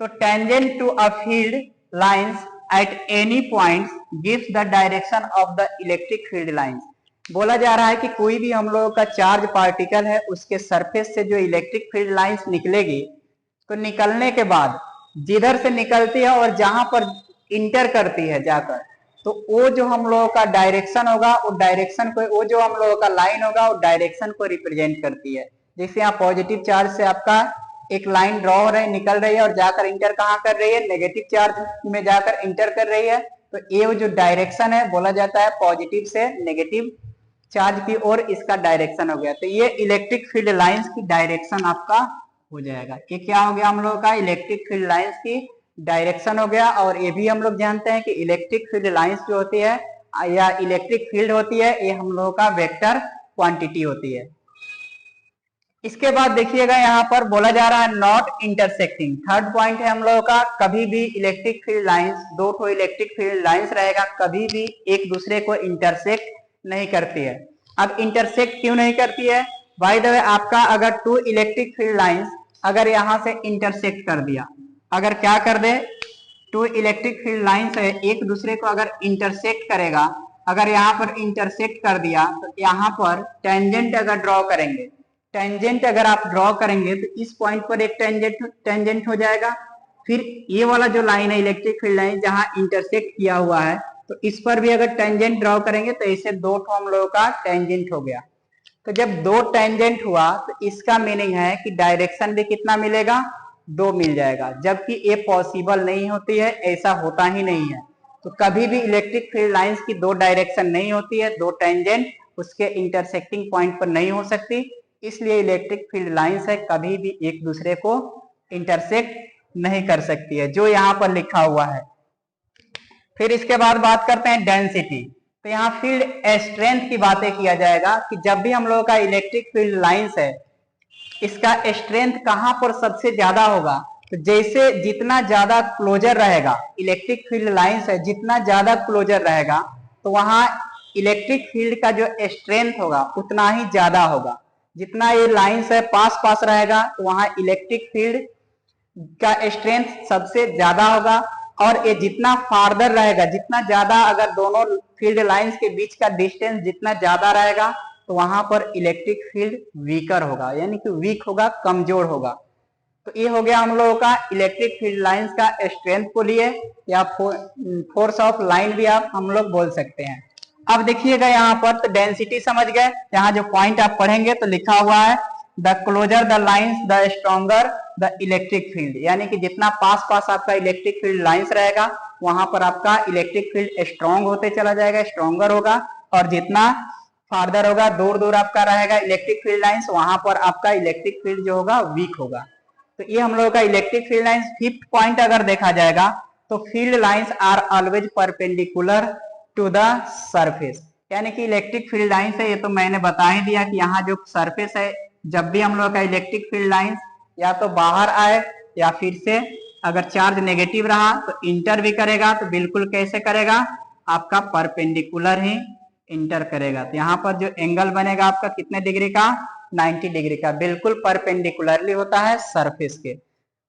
तो tangent to a field lines at any point gives the direction of the electric field lines. बोला जा रहा है कि कोई भी हम लोगों का चार्ज पार्टिकल है, उसके सरफेस से जो इलेक्ट्रिक फील्ड लाइंस निकलेगी तो निकलने के बाद जिधर से निकलती है और जहां पर इंटर करती है जाकर, तो वो जो हम लोगों का डायरेक्शन होगा, वो डायरेक्शन को, वो जो हम लोगों का लाइन होगा वो डायरेक्शन को रिप्रेजेंट करती है। जैसे यहाँ पॉजिटिव चार्ज से आपका एक लाइन ड्रॉ हो रही है, निकल रही है और जाकर इंटर कहाँ कर रही है, नेगेटिव चार्ज में जाकर इंटर कर रही है। तो ये जो डायरेक्शन है बोला जाता है पॉजिटिव से नेगेटिव चार्ज की ओर इसका डायरेक्शन हो गया। तो ये इलेक्ट्रिक फील्ड लाइंस की डायरेक्शन आपका हो जाएगा। ये क्या हो गया हम लोगों का, इलेक्ट्रिक फील्ड लाइंस की डायरेक्शन हो गया। और ये भी हम लोग जानते हैं कि इलेक्ट्रिक फील्ड लाइंस जो होती है या इलेक्ट्रिक फील्ड होती है, ये हम लोगों का वेक्टर क्वांटिटी होती है। इसके बाद देखिएगा यहाँ पर बोला जा रहा है नॉट इंटरसेक्टिंग। थर्ड पॉइंट है हम लोगों का, कभी भी इलेक्ट्रिक फील्ड लाइंस, दो ठो इलेक्ट्रिक फील्ड लाइंस रहेगा, कभी भी एक दूसरे को इंटरसेक्ट नहीं करती है। अब इंटरसेक्ट क्यों नहीं करती है, बाय द वे आपका अगर टू इलेक्ट्रिक फील्ड लाइंस अगर यहाँ से इंटरसेक्ट कर दिया अगर क्या कर दे, टू इलेक्ट्रिक फील्ड लाइंस है, एक दूसरे को अगर इंटरसेक्ट करेगा, अगर यहाँ पर इंटरसेक्ट कर दिया तो यहाँ पर टेंजेंट अगर ड्रॉ करेंगे, टेंजेंट अगर आप ड्रॉ करेंगे तो इस पॉइंट पर एक टेंजेंट हो जाएगा। फिर ये वाला जो लाइन है इलेक्ट्रिक फील्ड लाइन जहां इंटरसेक्ट किया हुआ है, तो इस पर भी अगर टेंजेंट ड्रॉ करेंगे तो इसे दो ठो हम लोगों का टेंजेंट हो गया। तो जब दो टेंजेंट हुआ तो इसका मीनिंग है कि डायरेक्शन भी कितना मिलेगा, दो मिल जाएगा, जबकि ये पॉसिबल नहीं होती है, ऐसा होता ही नहीं है। तो कभी भी इलेक्ट्रिक फील्ड लाइंस की दो डायरेक्शन नहीं होती है, दो टेंजेंट उसके इंटरसेक्टिंग पॉइंट पर नहीं हो सकती, इसलिए इलेक्ट्रिक फील्ड लाइंस है कभी भी एक दूसरे को इंटरसेक्ट नहीं कर सकती है, जो यहाँ पर लिखा हुआ है। फिर इसके बाद बात करते हैं डेंसिटी। तो यहाँ फील्ड स्ट्रेंथ की बातें किया जाएगा कि जब भी हम लोगों का इलेक्ट्रिक फील्ड लाइंस है, इसका स्ट्रेंथ कहां पर सबसे ज्यादा होगा, तो जैसे जितना ज्यादा क्लोजर रहेगा इलेक्ट्रिक फील्ड लाइंस है, जितना ज्यादा क्लोजर रहेगा तो वहां इलेक्ट्रिक फील्ड का जो स्ट्रेंथ होगा उतना ही ज्यादा होगा। जितना ये लाइंस है पास पास रहेगा तो वहां इलेक्ट्रिक फील्ड का स्ट्रेंथ सबसे ज्यादा होगा, और ये जितना फार्दर रहेगा, जितना ज्यादा अगर दोनों फील्ड लाइंस के बीच का डिस्टेंस जितना ज्यादा रहेगा तो वहां पर इलेक्ट्रिक फील्ड वीकर होगा, यानी कि वीक होगा, कमजोर होगा। तो ये हो गया हम लोगों का इलेक्ट्रिक फील्ड लाइंस का स्ट्रेंथ को लिए, या फोर्स ऑफ लाइन भी आप हम लोग बोल सकते हैं। अब देखिएगा यहाँ पर तो डेंसिटी समझ गए, यहाँ जो पॉइंट आप पढ़ेंगे तो लिखा हुआ है the closer the lines the stronger the electric field, यानी कि जितना पास पास आपका इलेक्ट्रिक फील्ड लाइंस रहेगा वहां पर आपका इलेक्ट्रिक फील्ड स्ट्रॉन्ग होते चला जाएगा, स्ट्रॉन्गर होगा, और जितना फार्दर होगा, दूर दूर आपका रहेगा इलेक्ट्रिक फील्ड लाइंस, वहां पर आपका इलेक्ट्रिक फील्ड जो होगा वीक होगा। तो ये हम लोगों का electric field lines. Fifth point अगर देखा जाएगा तो field lines are always perpendicular to the surface, यानी कि इलेक्ट्रिक फील्ड लाइंस है, ये तो मैंने बता ही दिया कि यहाँ जो सरफेस है, जब भी हम लोग का इलेक्ट्रिक फील्ड लाइंस या तो बाहर आए या फिर से अगर चार्ज नेगेटिव रहा तो इंटर भी करेगा, तो बिल्कुल कैसे करेगा, आपका परपेंडिकुलर ही इंटर करेगा। तो यहाँ पर जो एंगल बनेगा आपका कितने डिग्री का, 90 डिग्री का, बिल्कुल परपेंडिकुलरली होता है सरफेस के।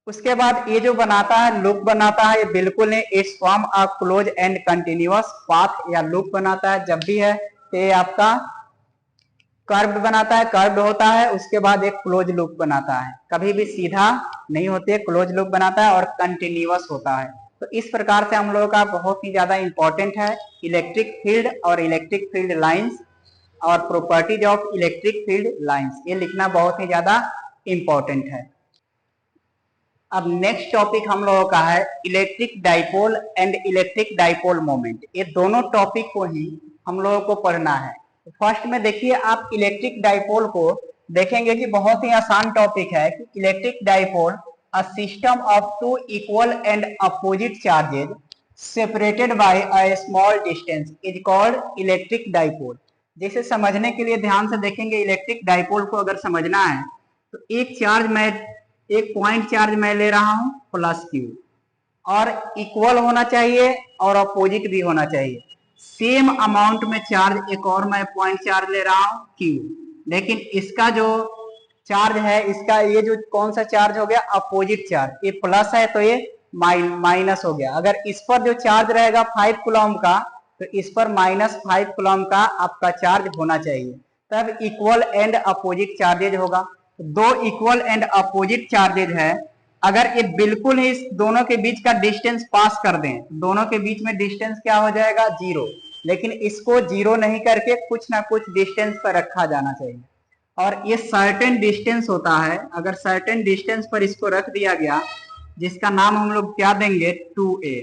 उसके बाद ये जो बनाता है लूप बनाता है, ये बिल्कुल नहीं, it's form a close and continuous path या लूप बनाता है जब भी है, तो ये आपका कर्व्ड बनाता है, कर्व्ड होता है, उसके बाद एक क्लोज लूप बनाता है, कभी भी सीधा नहीं होती है, क्लोज लूप बनाता है और कंटिन्यूअस होता है। तो इस प्रकार से हम लोगों का बहुत ही ज्यादा इंपॉर्टेंट है इलेक्ट्रिक फील्ड और इलेक्ट्रिक फील्ड लाइंस और properties of electric field lines, ये लिखना बहुत ही ज्यादा इंपॉर्टेंट है। अब नेक्स्ट टॉपिक हम लोगों का है electric dipole and electric dipole moment. ये दोनों टॉपिक को ही हम लोगों को पढ़ना है। फर्स्ट में देखिए आप इलेक्ट्रिक डाइपोल को देखेंगे कि बहुत ही आसान टॉपिक है कि electric dipole a system of two equal and opposite charges separated by a small distance is called electric dipole. जैसे समझने के लिए ध्यान से देखेंगे, इलेक्ट्रिक डाइपोल को अगर समझना है तो एक पॉइंट चार्ज मैं ले रहा हूं प्लस क्यू, और इक्वल होना चाहिए और अपोजिट भी होना चाहिए। सेम अमाउंट में चार्ज एक और मैं पॉइंट चार्ज ले रहा हूं क्यू, लेकिन इसका जो चार्ज है, इसका ये जो कौन सा चार्ज हो गया, अपोजिट चार्ज, ये प्लस है तो ये माइनस हो गया। अगर इस पर जो चार्ज रहेगा 5 कूलम का तो इस पर -5 कूलम का आपका चार्ज होना चाहिए, तब इक्वल एंड अपोजिट चार्जेज होगा। दो इक्वल एंड अपोजिट चार्जेज है, अगर ये बिल्कुल ही इस दोनों के बीच का डिस्टेंस पास कर दें, दोनों के बीच में डिस्टेंस क्या हो जाएगा, 0, लेकिन इसको 0 नहीं करके कुछ ना कुछ डिस्टेंस पर रखा जाना चाहिए, और ये सर्टेन डिस्टेंस होता है। अगर सर्टेन डिस्टेंस पर इसको रख दिया गया, जिसका नाम हम लोग क्या देंगे, 2a।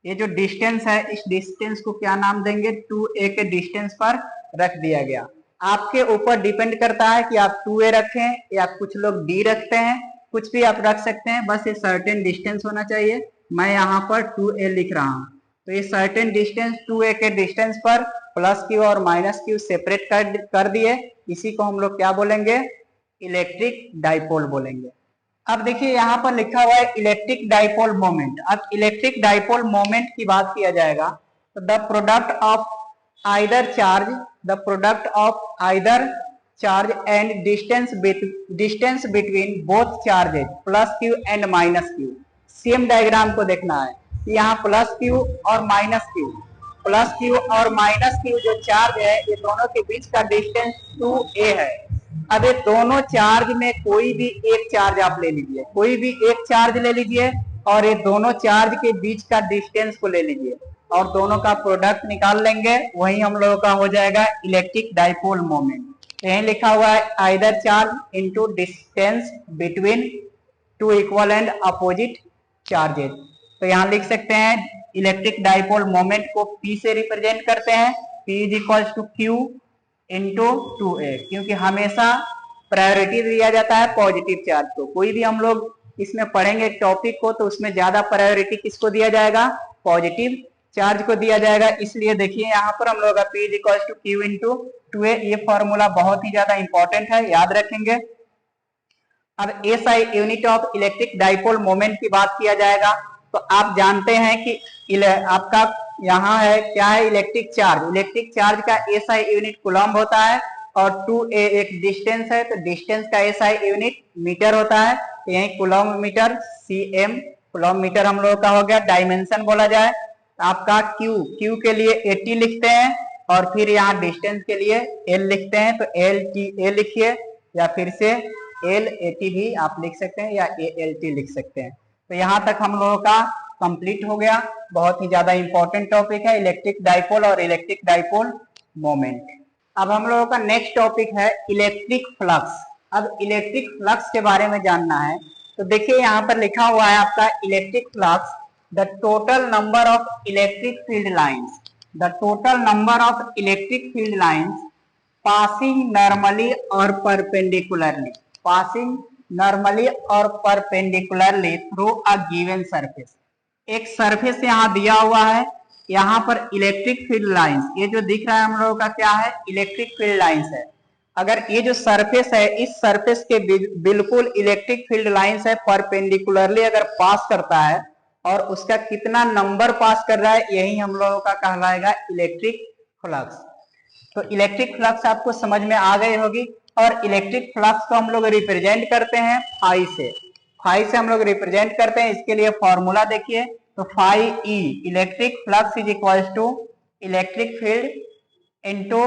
ये जो डिस्टेंस है इस डिस्टेंस को क्या नाम देंगे, 2a के डिस्टेंस पर रख दिया गया। आपके ऊपर डिपेंड करता है कि आप 2a रखें या कुछ लोग d रखते हैं, कुछ भी आप रख सकते हैं, बस ये सर्टेन डिस्टेंस होना चाहिए। मैं यहाँ पर 2a लिख रहा हूँ, तो ये सर्टेन डिस्टेंस 2a के डिस्टेंस पर प्लस क्यू और माइनस क्यू सेपरेट कर दिए, इसी को हम लोग क्या बोलेंगे, इलेक्ट्रिक डाइपोल बोलेंगे। अब देखिए यहाँ पर लिखा हुआ है इलेक्ट्रिक डाइपोल मोमेंट। अब इलेक्ट्रिक डाइपोल मोमेंट की बात किया जाएगा तो the product of either charge and distance between both charges plus Q and minus Q same diagram को देखना है। यहाँ प्लस क्यू और माइनस क्यू, प्लस क्यू और माइनस क्यू जो चार्ज है ये दोनों के बीच का डिस्टेंस 2a है। अब ये दोनों चार्ज में कोई भी एक चार्ज आप ले लीजिए, कोई भी एक चार्ज ले लीजिए और ये दोनों चार्ज के बीच का डिस्टेंस को ले लीजिए और दोनों का प्रोडक्ट निकाल लेंगे, वही हम लोगों का हो जाएगा इलेक्ट्रिक डाइपोल मोमेंट। यही लिखा हुआ है either charge into distance between two equal and opposite charges. तो यहाँ लिख सकते हैं इलेक्ट्रिक डाइपोल मोमेंट को P से रिप्रेजेंट करते हैं, P is equal to Q into 2a, क्योंकि हमेशा प्रायोरिटी दिया जाता है पॉजिटिव चार्ज को। कोई भी हम लोग इसमें पढ़ेंगे टॉपिक को तो उसमें ज्यादा प्रायोरिटी किसको दिया जाएगा, पॉजिटिव चार्ज को दिया जाएगा। इसलिए देखिए यहाँ पर हम लोग का P is equal to Q into 2a, ये फॉर्मूला बहुत ही ज्यादा इंपॉर्टेंट है, याद रखेंगे। अब SI unit of electric dipole moment की बात किया जाएगा तो आप जानते हैं कि आपका यहाँ है क्या है, इलेक्ट्रिक चार्ज। इलेक्ट्रिक चार्ज का SI यूनिट कूलम्ब होता है और 2a एक डिस्टेंस है तो डिस्टेंस का SI यूनिट मीटर होता है। तो यही coulomb metre cm, coulomb metre हम लोगों का हो गया। डायमेंशन बोला जाए तो आपका Q के लिए 80 लिखते हैं और फिर यहाँ डिस्टेंस के लिए L लिखते हैं, तो LTA लिखिए या फिर से LAT भी आप लिख सकते हैं या ALT लिख सकते हैं। तो यहाँ तक हम लोगों का कंप्लीट हो गया। बहुत ही ज्यादा इंपॉर्टेंट टॉपिक है इलेक्ट्रिक डाइपोल और इलेक्ट्रिक डाइपोल मोमेंट। अब हम लोगों का नेक्स्ट टॉपिक है इलेक्ट्रिक फ्लक्स। अब इलेक्ट्रिक फ्लक्स के बारे में जानना है तो देखिए यहाँ पर लिखा हुआ है आपका electric flux, the total number of electric field lines, the total number of electric field lines passing normally और परपेंडिकुलरली, पासिंग नॉर्मली और perpendicularly through a given surface. एक सरफेस यहाँ दिया हुआ है, यहाँ पर इलेक्ट्रिक फील्ड लाइंस, ये जो दिख रहा है हम लोगों का क्या है, इलेक्ट्रिक फील्ड लाइंस है। अगर ये जो सरफेस है इस सरफेस के बिल्कुल इलेक्ट्रिक फील्ड लाइंस है परपेंडिकुलरली अगर पास करता है और उसका कितना नंबर पास कर रहा है, यही हम लोगों का कहलाएगा इलेक्ट्रिक फ्लक्स। तो इलेक्ट्रिक फ्लक्स आपको समझ में आ गई होगी। और इलेक्ट्रिक फ्लक्स को हम लोग रिप्रेजेंट करते हैं फाई से, फाई से हम लोग रिप्रेजेंट करते हैं। इसके लिए फॉर्मूला देखिए तो phi E, electric flux is equal to electric field into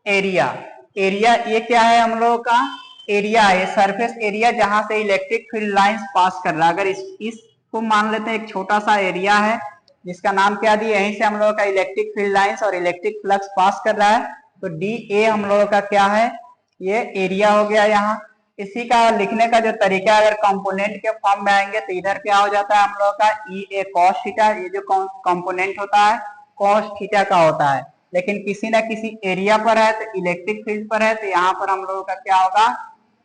area. Area ये क्या है हम लोगों का, एरिया है सरफेस एरिया जहां से इलेक्ट्रिक फील्ड लाइंस पास कर रहा है। अगर इसको मान लेते हैं एक छोटा सा एरिया है जिसका नाम क्या दिया, यहीं से हम लोगों का इलेक्ट्रिक फील्ड लाइंस और इलेक्ट्रिक फ्लक्स पास कर रहा है, तो डी ए हम लोगों का क्या है, ये एरिया हो गया। यहाँ इसी का लिखने का जो तरीका है, अगर कंपोनेंट के फॉर्म में आएंगे तो इधर क्या हो जाता है हम लोगों का ई ए कॉस थीटा, ये जो कंपोनेंट होता है कॉस थीटा का होता है, लेकिन किसी ना किसी एरिया पर है तो इलेक्ट्रिक फील्ड पर है तो यहाँ पर हम लोगों का क्या होगा,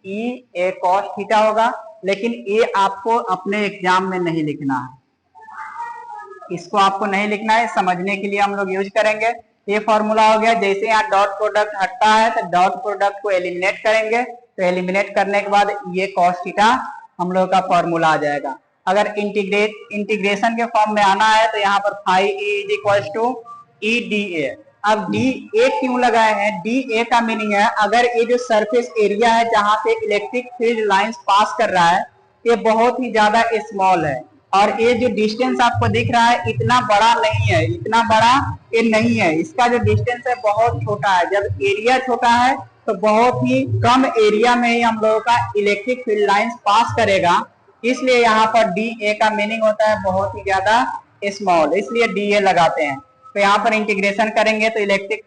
ई ए कॉस थीटा होगा। लेकिन ये आपको अपने एग्जाम में नहीं लिखना है, इसको आपको नहीं लिखना है, समझने के लिए हम लोग यूज करेंगे। ये फॉर्मूला हो गया। जैसे यहाँ डॉट प्रोडक्ट हटता है तो डॉट प्रोडक्ट को एलिमिनेट करेंगे, तो एलिमिनेट करने के बाद ये कॉस थीटा हम लोग का फॉर्मूला आ जाएगा। अगर इंटीग्रेशन के फॉर्म में आना है तो यहाँ पर phi is equal to E D A. अब डी ए क्यों लगाए हैं, डी ए का मीनिंग है अगर ये जो सरफेस एरिया है जहां से इलेक्ट्रिक फील्ड लाइंस पास कर रहा है ये बहुत ही ज्यादा स्मॉल है और ये जो डिस्टेंस आपको दिख रहा है इतना बड़ा नहीं है, इतना बड़ा ये नहीं है, इसका जो डिस्टेंस है बहुत छोटा है। जब एरिया छोटा है तो बहुत ही कम एरिया में ही हम लोगों का इलेक्ट्रिक फील्ड लाइंस पास करेगा, इसलिए यहाँ पर डी ए का मीनिंग होता है बहुत ही ज्यादा स्मॉल, इसलिए डी ए लगाते हैं। तो यहाँ पर इंटीग्रेशन करेंगे तो electric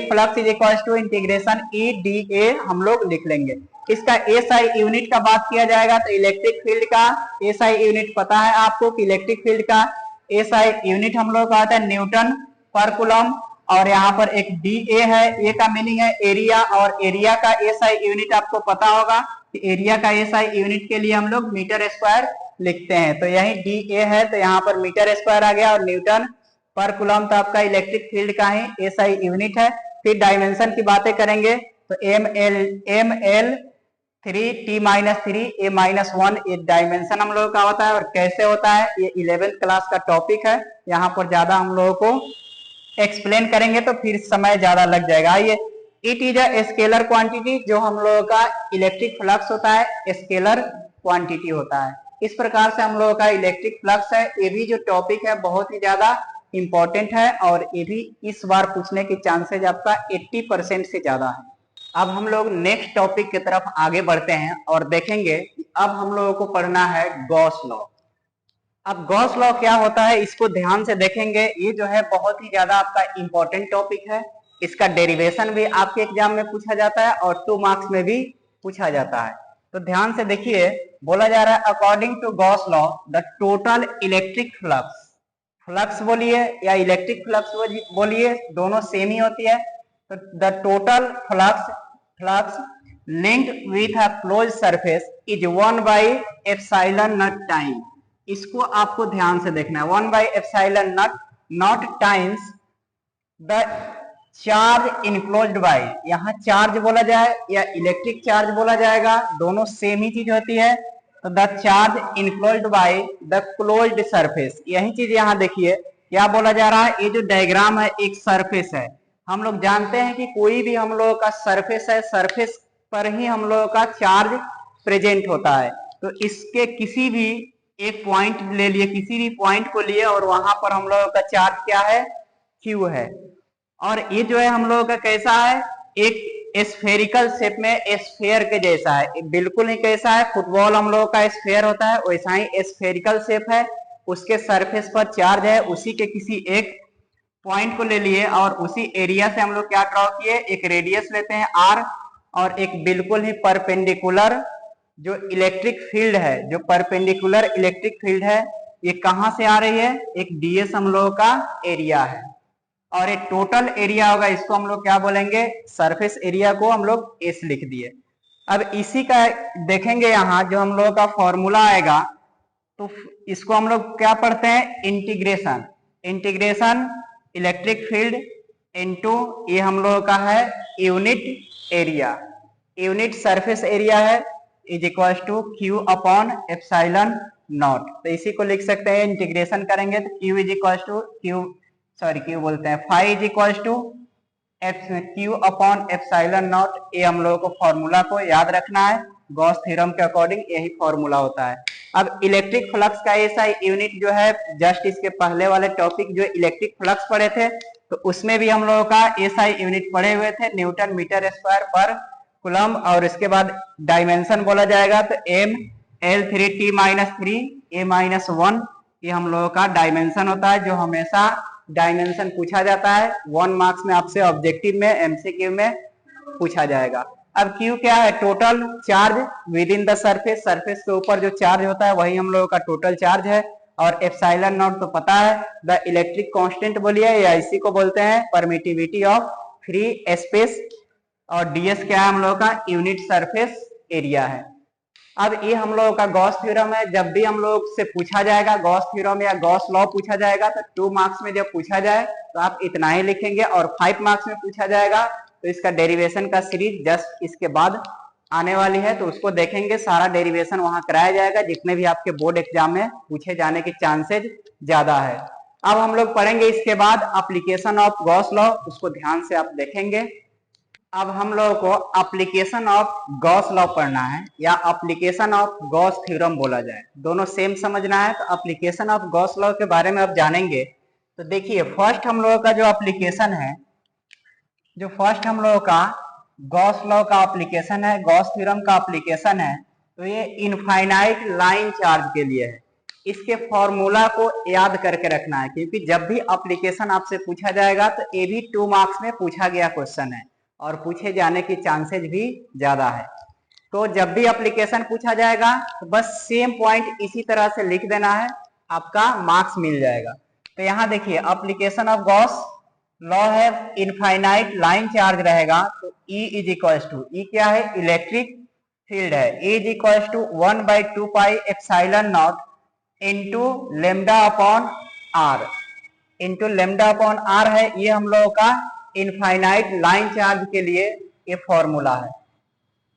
flux is equal to integration E D A हम लोग लिख लेंगे। इसका एसआई यूनिट का बात किया जाएगा तो इलेक्ट्रिक फील्ड का एसआई यूनिट पता है आपको कि इलेक्ट्रिक फील्ड का एसआई यूनिट हम लोग का आता है न्यूटन पर कूलम, और यहाँ पर एक डी ए है, ए का मीनिंग है एरिया, और एरिया का एसआई यूनिट आपको पता होगा कि एरिया का एसआई यूनिट के लिए हम लोग मीटर स्क्वायर लिखते हैं। तो यही डी ए है तो यहाँ पर मीटर स्क्वायर आ गया, और न्यूटन पर कूलम तो आपका इलेक्ट्रिक फील्ड का ही एसआई यूनिट है। फिर डायमेंशन की बातें करेंगे तो M L 3 t minus 3 a minus 1 ये डायमेंशन हम लोगों का होता है। और कैसे होता है ये 11th क्लास का टॉपिक है, यहाँ पर ज्यादा हम लोगों को एक्सप्लेन करेंगे तो फिर समय ज्यादा लग जाएगा। ये it is a scalar quantity, जो हम लोगों का इलेक्ट्रिक फ्लक्स होता है स्केलर क्वांटिटी होता है। इस प्रकार से हम लोगों का इलेक्ट्रिक फ्लक्स है। ये भी जो टॉपिक है बहुत ही ज्यादा इंपॉर्टेंट है और ये भी इस बार पूछने के चांसेज आपका 80% से ज्यादा है। अब हम लोग नेक्स्ट टॉपिक की तरफ आगे बढ़ते हैं और देखेंगे कि अब हम लोगों को पढ़ना है गॉस लॉ। अब गॉस लॉ क्या होता है इसको ध्यान से देखेंगे। ये जो है बहुत ही ज्यादा आपका इंपॉर्टेंट टॉपिक है। इसका डेरिवेशन भी आपके एग्जाम में पूछा जाता है और 2 मार्क्स में भी पूछा जाता है। तो ध्यान से देखिए, बोला जा रहा है according to Gauss law the total electric flux, flux बोलिए या इलेक्ट्रिक फ्लक्स बोलिए, दोनों सेम ही होती है। तो the total flux linked with a close surface is 1/एप्सिलॉन टाइम। इसको आपको ध्यान से देखना है। 1/एप्सिलॉन naught times the charge enclosed by, यहाँ चार्ज बोला जाए या इलेक्ट्रिक चार्ज बोला जाएगा, दोनों सेम ही चीज होती है। तो the charge enclosed by the closed surface, यही चीज यहाँ देखिए क्या बोला जा रहा है। ये जो डायग्राम है एक सरफेस है। हम लोग जानते हैं कि कोई भी हम लोगों का सरफेस है, सरफेस पर ही हम लोगों का चार्ज प्रेजेंट होता है। तो इसके किसी भी एक पॉइंट ले लिए, किसी भी पॉइंट को लिए और वहां पर हम लोगों का चार्ज क्या है, क्यू है। और ये जो है हम लोगों का कैसा है, एक स्फेरिकल शेप में, स्फेयर के जैसा है, बिल्कुल ही कैसा है, फुटबॉल हम लोगों का स्फेयर होता है वैसा ही स्फेरिकल शेप है। उसके सरफेस पर चार्ज है, उसी के किसी एक पॉइंट को ले लिए और उसी एरिया से हम लोग क्या ड्रॉ किए, एक रेडियस लेते हैं आर और एक बिल्कुल ही परपेंडिकुलर जो इलेक्ट्रिक फील्ड है, जो परपेंडिकुलर इलेक्ट्रिक फील्ड है, ये कहां से आ रही है, एक डीएस हम लोगों का एरिया है और एक टोटल एरिया होगा, इसको हम लोग क्या बोलेंगे, सरफेस एरिया को हम लोग एस लिख दिए। अब इसी का देखेंगे यहाँ जो हम लोगों का फॉर्मूला आएगा, तो इसको हम लोग क्या पढ़ते हैं, इंटीग्रेशन इलेक्ट्रिक फील्ड इनटू, ये हम लोगों का है unit area, unit surface area है, is equal to Q upon epsilon naught. तो इसी को लिख सकते हैं, इंटीग्रेशन करेंगे तो Q is equal to Q बोलते हैं phi is equal to Q upon epsilon naught. ये हम लोगों को फॉर्मूला को याद रखना है, गॉस थ्योरम के अकॉर्डिंग यही फॉर्मूला होता है। अब इलेक्ट्रिक फ्लक्स का ऐसा यूनिट जो है, जस्ट इसके पहले वाले टॉपिक जो इलेक्ट्रिक फ्लक्स पढ़े थे तो उसमें भी हम लोगों का ऐसा यूनिट पढ़े हुए थे, न्यूटन मीटर स्क्वायर पर कूलम। और इसके बाद डायमेंशन बोला जाएगा तो एम एल 3t-3 a-1, ये हम लोगों का डायमेंशन होता है, जो हमेशा डायमेंशन पूछा जाता है 1 मार्क्स में आपसे, ऑब्जेक्टिव में, एमसीक्यू में पूछा जाएगा। अब Q क्या है, total charge with in the surface, surface के ऊपर जो चार्ज होता है वही हम लोगों का टोटल चार्ज है। और एप्सिलॉन नॉट तो पता है, द इलेक्ट्रिक कांस्टेंट बोलिए या इसी को बोलते हैं परमिटिविटी ऑफ फ्री स्पेस, और डीएस क्या है हम लोगों का, यूनिट सरफेस एरिया है। अब ये हम लोगों का गॉस थ्योरम है। जब भी हम लोग से पूछा जाएगा गॉस थ्योरम या गॉस लॉ पूछा जाएगा तो 2 मार्क्स में जब पूछा जाए तो आप इतना ही लिखेंगे, और 5 मार्क्स में पूछा जाएगा तो इसका डेरिवेशन का सीरीज जस्ट इसके बाद आने वाली है, तो उसको देखेंगे, सारा डेरिवेशन वहां कराया जाएगा, जितने भी आपके बोर्ड एग्जाम में पूछे जाने के चांसेज ज्यादा है। अब हम लोग पढ़ेंगे इसके बाद एप्लीकेशन ऑफ गॉस लॉ, उसको ध्यान से आप देखेंगे। अब हम लोगों को एप्लीकेशन ऑफ गॉस लॉ पढ़ना है या एप्लीकेशन ऑफ गॉस थ्योरम बोला जाए, दोनों सेम समझना है। तो एप्लीकेशन ऑफ गॉस लॉ के बारे में अब जानेंगे। तो देखिए, फर्स्ट हम लोगों का जो एप्लीकेशन है, जो फर्स्ट हम लोगों का गॉस लॉ का एप्लीकेशन है, गॉस थ्योरम का एप्लीकेशन है, तो ये इनफाइनाइट लाइन चार्ज के लिए है। इसके फॉर्मूला को याद करके रखना है, क्योंकि जब भी एप्लीकेशन आपसे पूछा जाएगा तो ये भी 2 मार्क्स में पूछा गया क्वेश्चन है और पूछे जाने की चांसेज भी ज्यादा है। तो जब भी एप्लीकेशन पूछा जाएगा तो बस सेम पॉइंट इसी तरह से लिख देना है, आपका मार्क्स मिल जाएगा। तो यहाँ देखिए, एप्लीकेशन ऑफ गॉस लॉ है, इनफाइनाइट लाइन चार्ज रहेगा तो E is equal to, E क्या है, इलेक्ट्रिक फील्ड है, E is equal to 1/2 pi epsilon not into lambda upon R, into lambda upon R है। ये हम लोगों का इनफाइनाइट लाइन चार्ज के लिए ये फॉर्मूला है।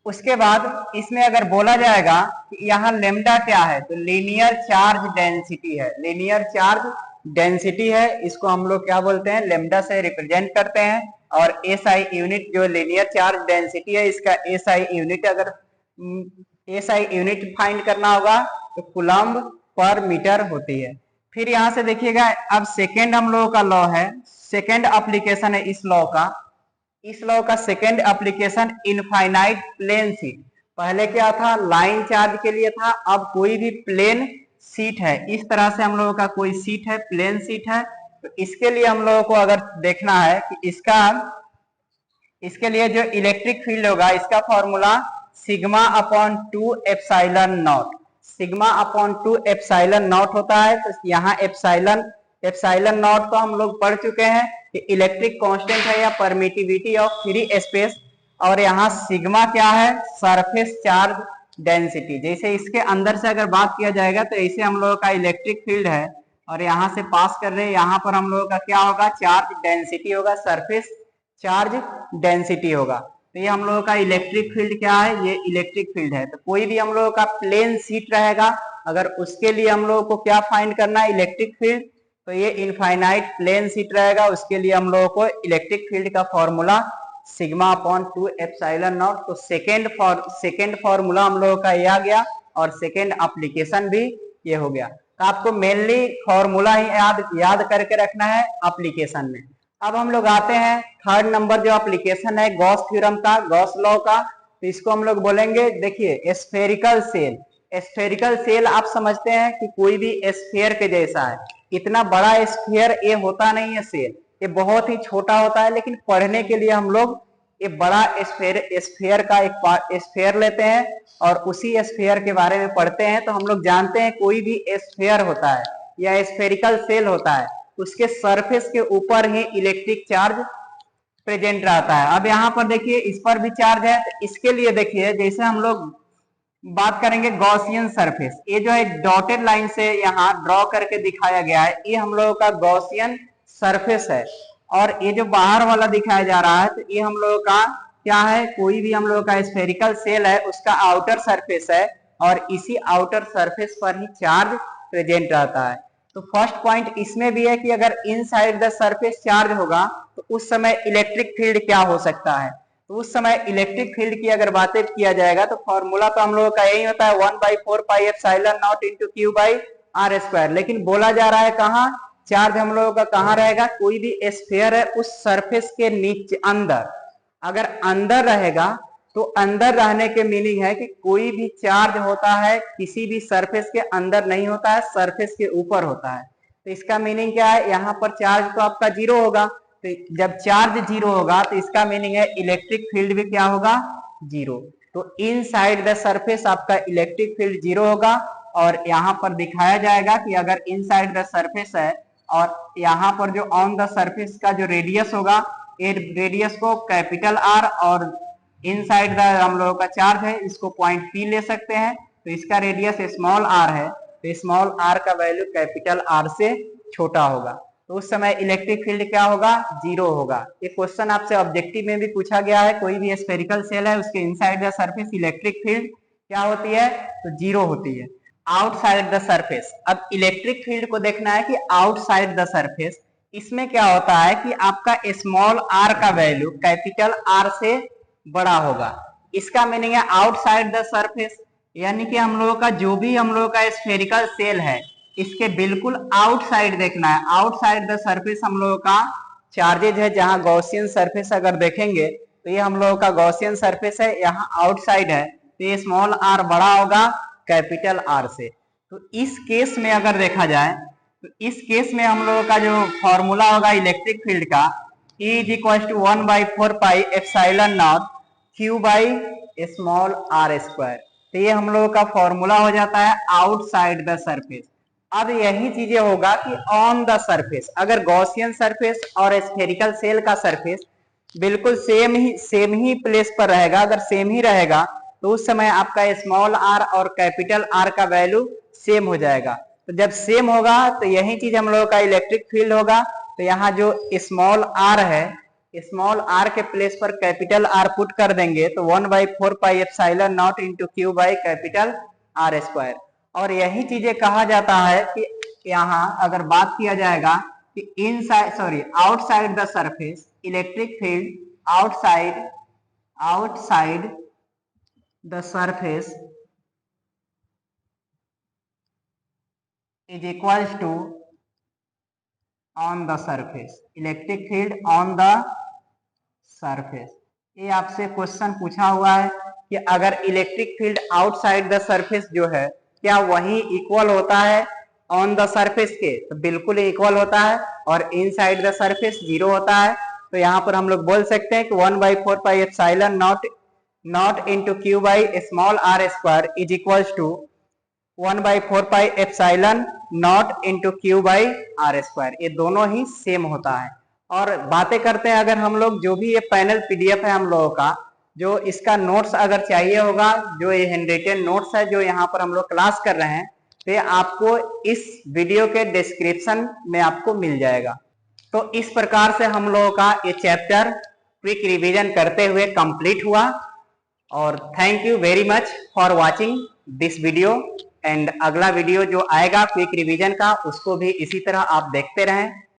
उसके बाद इसमें अगर बोला जाएगा कि यहाँ लेमडा क्या है, तो लीनियर चार्ज डेंसिटी है, लीनियर चार्ज डेंसिटी है, इसको हम लोग क्या बोलते हैं, लेमडा से रिप्रेजेंट करते हैं। और एसआई यूनिट जो लीनियर चार्ज डेंसिटी है, इसका एसआई यूनिट, अगर एसआई यूनिट फाइंड करना होगा तो कूलम्ब पर मीटर होती है। फिर यहाँ से देखिएगा, अब सेकेंड हम लोगों का लॉ है, सेकेंड एप्लीकेशन है इस लॉ का। इस लॉ का second application infinite plane sheet. पहले क्या था, लाइन चार्ज के लिए था, अब कोई भी प्लेन शीट है, इस तरह से हम लोगों का कोई शीट है, प्लेन शीट है, तो इसके लिए हम लोगों को अगर देखना है कि इसके लिए जो इलेक्ट्रिक फील्ड होगा, इसका formula sigma upon 2 epsilon not, sigma upon 2 epsilon not होता है। तो यहाँ एप्सिलॉन नॉट को हम लोग पढ़ चुके हैं कि इलेक्ट्रिक कांस्टेंट है या परमिटिविटी ऑफ फ्री स्पेस, और यहाँ सिग्मा क्या है, सरफेस चार्ज डेंसिटी। जैसे इसके अंदर से अगर बात किया जाएगा तो ऐसे हम लोगों का इलेक्ट्रिक फील्ड है और यहाँ से पास कर रहे हैं, यहाँ पर हम लोगों का क्या होगा, चार्ज डेंसिटी होगा, सरफेस चार्ज डेंसिटी होगा। तो ये हम लोगों का इलेक्ट्रिक फील्ड क्या है, ये इलेक्ट्रिक फील्ड है। तो कोई भी हम लोगों का प्लेन शीट रहेगा, अगर उसके लिए हम लोगों को क्या फाइंड करना है, इलेक्ट्रिक फील्ड, तो ये इनफाइनाइट प्लेन शीट रहेगा, उसके लिए हम लोगों को इलेक्ट्रिक फील्ड का formula sigma upon 2 epsilon naught. तो सेकेंड फॉर्मूला हम लोगों का ये आ गया और सेकेंड एप्लीकेशन भी ये हो गया। तो आपको मेनली फॉर्मूला ही याद करके रखना है एप्लीकेशन में। अब हम लोग आते हैं थर्ड नंबर जो एप्लीकेशन है गॉस थ्योरम का, गॉस लॉ का। तो इसको हम लोग बोलेंगे, देखिए स्फेरिकल सेल। स्फेरिकल सेल आप समझते हैं कि कोई भी स्फीयर के जैसा है, इतना बड़ा स्फीयर ये होता नहीं है सेल, ये बहुत ही छोटा होता है, लेकिन पढ़ने के लिए हम लोग ये बड़ा स्फीयर का एक स्फीयर लेते हैं और उसी स्फीयर के बारे में पढ़ते हैं। तो हम लोग जानते हैं कोई भी स्फीयर होता है या स्फेरिकल सेल होता है, उसके सरफेस के ऊपर ही इलेक्ट्रिक चार्ज प्रेजेंट रहता है। अब यहाँ पर देखिए इस पर भी चार्ज है, तो इसके लिए देखिए जैसे हम लोग बात करेंगे गॉसियन सरफेस, ये जो है डॉटेड लाइन से यहाँ ड्रॉ करके दिखाया गया है, ये हम लोगों का गॉसियन सरफेस है। और ये जो बाहर वाला दिखाया जा रहा है, तो ये हम लोगों का क्या है, कोई भी हम लोगों का स्फेरिकल सेल है, उसका आउटर सरफेस है और इसी आउटर सरफेस पर ही चार्ज प्रेजेंट रहता है। तो फर्स्ट पॉइंट इसमें भी है कि अगर इनसाइड द सरफेस चार्ज होगा तो उस समय इलेक्ट्रिक फील्ड क्या हो सकता है। तो उस समय इलेक्ट्रिक फील्ड की अगर बातें किया जाएगा तो फॉर्मूला तो हम लोगों का यही होता है 1/4 pi epsilon not into Q by are square. लेकिन बोला जा रहा है कहाँ, चार्ज हम लोगों का कहाँ रहेगा, कोई भी स्फीयर है उस सरफेस के नीचे अंदर, अगर अंदर रहेगा तो अंदर रहने के मीनिंग है कि कोई भी चार्ज होता है किसी भी सरफेस के अंदर नहीं होता है, सरफेस के ऊपर होता है। तो इसका मीनिंग क्या है, यहाँ पर चार्ज तो आपका जीरो होगा, तो जब चार्ज जीरो होगा तो इसका मीनिंग है इलेक्ट्रिक फील्ड भी क्या होगा, जीरो। तो इनसाइड द सरफेस आपका इलेक्ट्रिक फील्ड जीरो होगा। और यहाँ पर दिखाया जाएगा कि अगर इनसाइड द सरफेस है और यहाँ पर जो ऑन द सरफेस का जो रेडियस होगा, ये रेडियस को कैपिटल आर और इनसाइड द हम लोगों का चार्ज है इसको पॉइंट पी ले सकते हैं, तो इसका रेडियस स्मॉल आर है, तो स्मॉल आर का वैल्यू कैपिटल आर से छोटा होगा। तो उस समय इलेक्ट्रिक फील्ड क्या होगा, जीरो होगा। ये क्वेश्चन आपसे ऑब्जेक्टिव में भी पूछा गया है, कोई भी स्फेरिकल सेल है उसके inside the surface electric field क्या होती है, तो जीरो होती है। आउटसाइड द सरफेस, अब इलेक्ट्रिक फील्ड को देखना है कि आउटसाइड द सरफेस, इसमें क्या होता है कि आपका स्मॉल आर का वैल्यू कैपिटल आर से बड़ा होगा। इसका मीनिंग है आउटसाइड द सरफेस, यानी कि हम लोगों का जो भी हम लोगों का स्फेरिकल सेल है इसके बिल्कुल आउटसाइड देखना है। आउटसाइड द सरफेस हम लोगों का चार्जेज है, जहां गॉसियन सरफेस अगर देखेंगे तो ये हम लोगों का गॉसियन सरफेस है, यहाँ आउटसाइड है, तो ये स्मॉल आर बड़ा होगा कैपिटल आर से। तो इस केस में अगर देखा जाए तो इस केस में हम लोगों का जो फॉर्मूला होगा इलेक्ट्रिक फील्ड का, E is equal to 1/4 pi epsilon not Q by small R square. तो ये हम लोगों का फॉर्मूला हो जाता है आउटसाइड द सरफेस। अब यही चीजें होगा कि ऑन द सरफेस, अगर गॉसियन सरफेस और स्फेरिकल सेल का सरफेस बिल्कुल सेम ही प्लेस पर रहेगा, अगर सेम ही रहेगा तो उस समय आपका स्मॉल आर और कैपिटल आर का वैल्यू सेम हो जाएगा। तो जब सेम होगा तो यही चीज हम लोगों का इलेक्ट्रिक फील्ड होगा। तो यहाँ जो स्मॉल आर है, स्मॉल आर के प्लेस पर कैपिटल आर पुट कर देंगे तो 1/4 pi epsilon not into Q by capital R square. और यही चीजें कहा जाता है कि यहाँ अगर बात किया जाएगा कि outside the surface electric field outside the surface is equals to on the surface, electric field on the surface. ये आपसे क्वेश्चन पूछा हुआ है कि अगर electric field outside the surface जो है क्या वही इक्वल होता है ऑन द सरफेस के, तो बिल्कुल इक्वल होता है, और इनसाइड द सरफेस जीरो होता है। तो यहाँ पर हम लोग बोल सकते हैं कि 1/4 pi epsilon not into Q by small R square is equals to 1/4 pi epsilon not into Q by are square. ये दोनों ही सेम होता है। और बातें करते हैं अगर हम लोग, जो भी ये पैनल पीडीएफ है हम लोगों का, जो इसका नोट्स अगर चाहिए होगा, जो ये हैंडरिटन नोट्स है जो यहाँ पर हम लोग क्लास कर रहे हैं, तो ये आपको इस वीडियो के डिस्क्रिप्शन में आपको मिल जाएगा। तो इस प्रकार से हम लोगों का ये चैप्टर क्विक रिवीजन करते हुए कंप्लीट हुआ। और thank you very much for watching this video. And अगला वीडियो जो आएगा क्विक रिवीजन का, उसको भी इसी तरह आप देखते रहें।